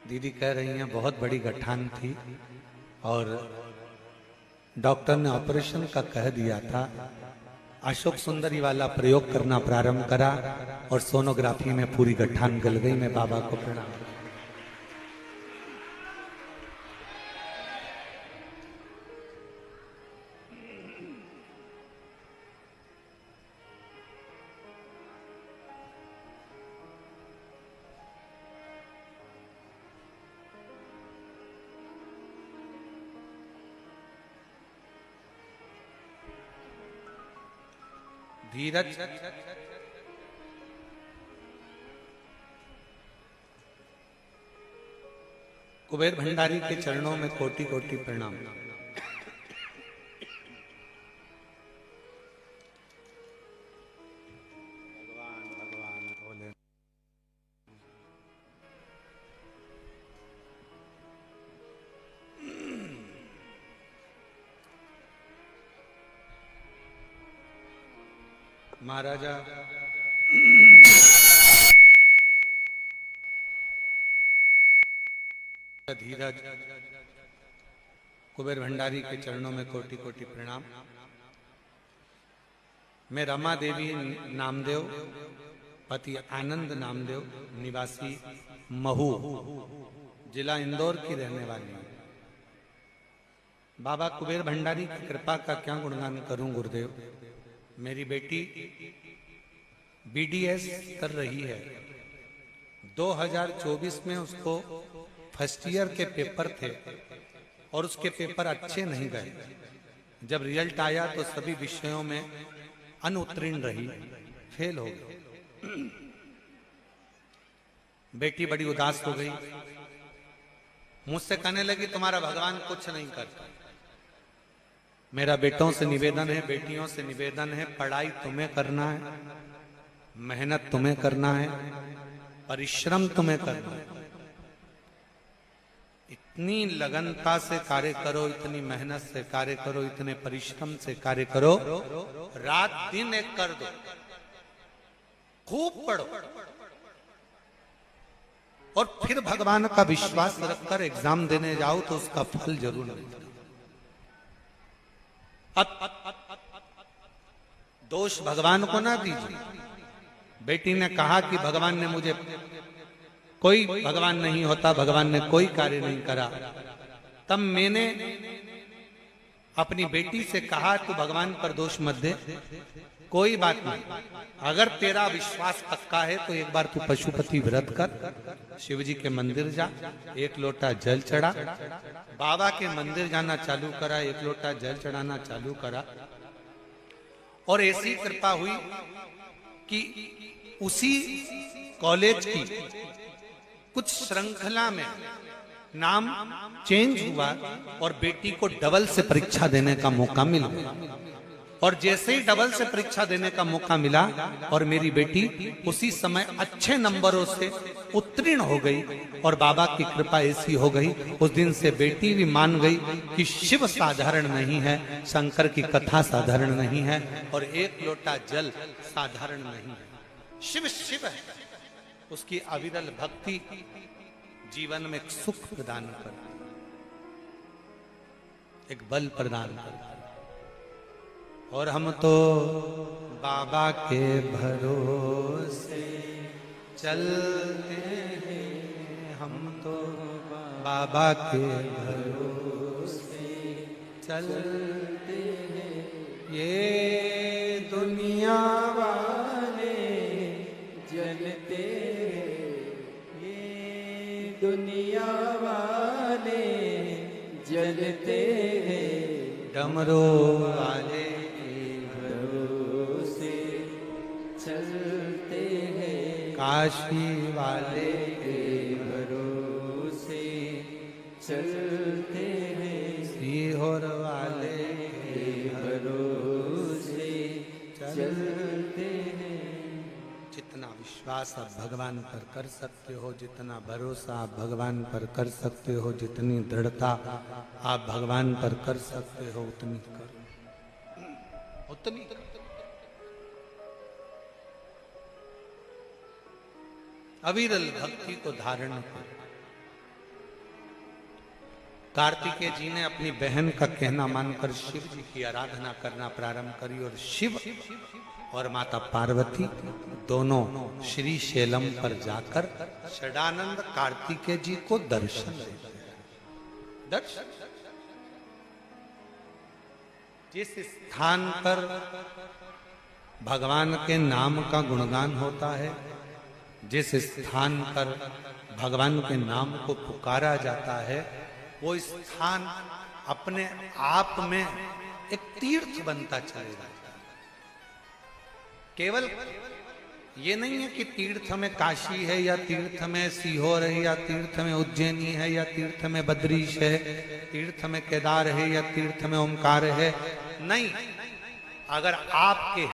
दीदी कह रही हैं बहुत बड़ी गठान थी और डॉक्टर ने ऑपरेशन का कह दिया था। अशोक सुंदरी वाला प्रयोग करना प्रारंभ करा और सोनोग्राफी में पूरी गठान गल गई। मैं बाबा को प्रणाम। धीरज, कुबेर भंडारी के चरणों में कोटि कोटि प्रणाम। भगवान भोले। महाराजा धीरज, कुबेर भंडारी के चरणों में कोटि कोटि प्रणाम। मैं रमा देवी नामदेव, पति आनंद नामदेव, निवासी महू, जिला इंदौर की रहने वाली हूं। बाबा कुबेर भंडारी की कृपा का क्या गुणगान करूं गुरुदेव। मेरी बेटी BDS कर रही है। 2024 में उसको फर्स्ट ईयर के पेपर थे और उसके पेपर अच्छे नहीं गए। जब रिजल्ट आया तो सभी विषयों में अनुत्तीर्ण रही, फेल हो गई। बेटी बड़ी उदास हो गई, मुझसे कहने लगी तुम्हारा भगवान कुछ नहीं करता। मेरा बेटों से निवेदन है, बेटियों से निवेदन है, पढ़ाई तुम्हें करना है, मेहनत तुम्हें करना है, परिश्रम तुम्हें करना है। इतनी लगनता से कार्य करो, इतनी मेहनत से कार्य करो, इतने परिश्रम से कार्य करो, रात दिन एक कर दो, खूब पढ़ो और फिर भगवान का विश्वास रखकर एग्जाम देने जाओ तो उसका फल जरूर मिलेगा। दोष भगवान को ना दीजिए। बेटी ने कहा कि भगवान ने मुझे, कोई भगवान नहीं होता, भगवान ने कोई कार्य नहीं करा। तब मैंने अपनी बेटी से कहा तू भगवान पर दोष मत दे, कोई बात नहीं, अगर तेरा विश्वास पक्का है तो एक बार तू पशुपति व्रत कर, शिव जी के मंदिर जा, एक लोटा जल चढ़ा। बाबा के मंदिर जाना चालू करा, एक लोटा जल चढ़ाना चालू करा, और ऐसी कृपा हुई कि उसी कॉलेज की कुछ श्रृंखला में नाम चेंज हुआ और बेटी को डबल से परीक्षा देने का मौका मिला। और जैसे ही डबल से परीक्षा देने का मौका मिला और मेरी बेटी उसी समय अच्छे नंबरों से उत्तीर्ण हो गई और बाबा की कृपा ऐसी हो गई, उस दिन से बेटी भी मान गई कि शिव साधारण नहीं है, शंकर की कथा साधारण नहीं है, और एक लोटा जल साधारण नहीं है। शिव शिव है, उसकी अविरल भक्ति जीवन में एक सुख प्रदान करती, एक बल प्रदान करती। और हम तो बाबा के भरोसे चलते हैं, हम तो बाबा के भरोसे चलते हैं। ये दुनिया वाले जलते ये दुनिया वाले जलते हैं, डमरू वाले भरोसे चलते हैं, काशी वाले के भरोसे चलते हैं, सीहोर वाले के भरोसे चलते हैं। जितना विश्वास आप भगवान पर कर सकते हो, जितना भरोसा आप भगवान पर कर सकते हो, जितनी दृढ़ता आप भगवान पर कर सकते हो, उतनी करो, उतनी करो। अविरल भक्ति को धारण करो। कार्तिकेय जी ने अपनी बहन का कहना मानकर शिव जी की आराधना करना प्रारंभ करी और शिव और माता पार्वती दोनों श्री शैलम पर जाकर षडानंद कार्तिकेय जी को दर्शन देते हैं। दर्शन जिस स्थान पर भगवान के नाम का गुणगान होता है, जिस स्थान पर भगवान के नाम को पुकारा जाता है, वो स्थान अपने आप में एक तीर्थ बनता चलेगा। केवल ये नहीं है कि तीर्थ में काशी है या तीर्थ में सीहोर है या तीर्थ में उज्जैनी है या तीर्थ में बद्रीश है, तीर्थ में केदार है या तीर्थ में ओमकार है। नहीं, अगर आपके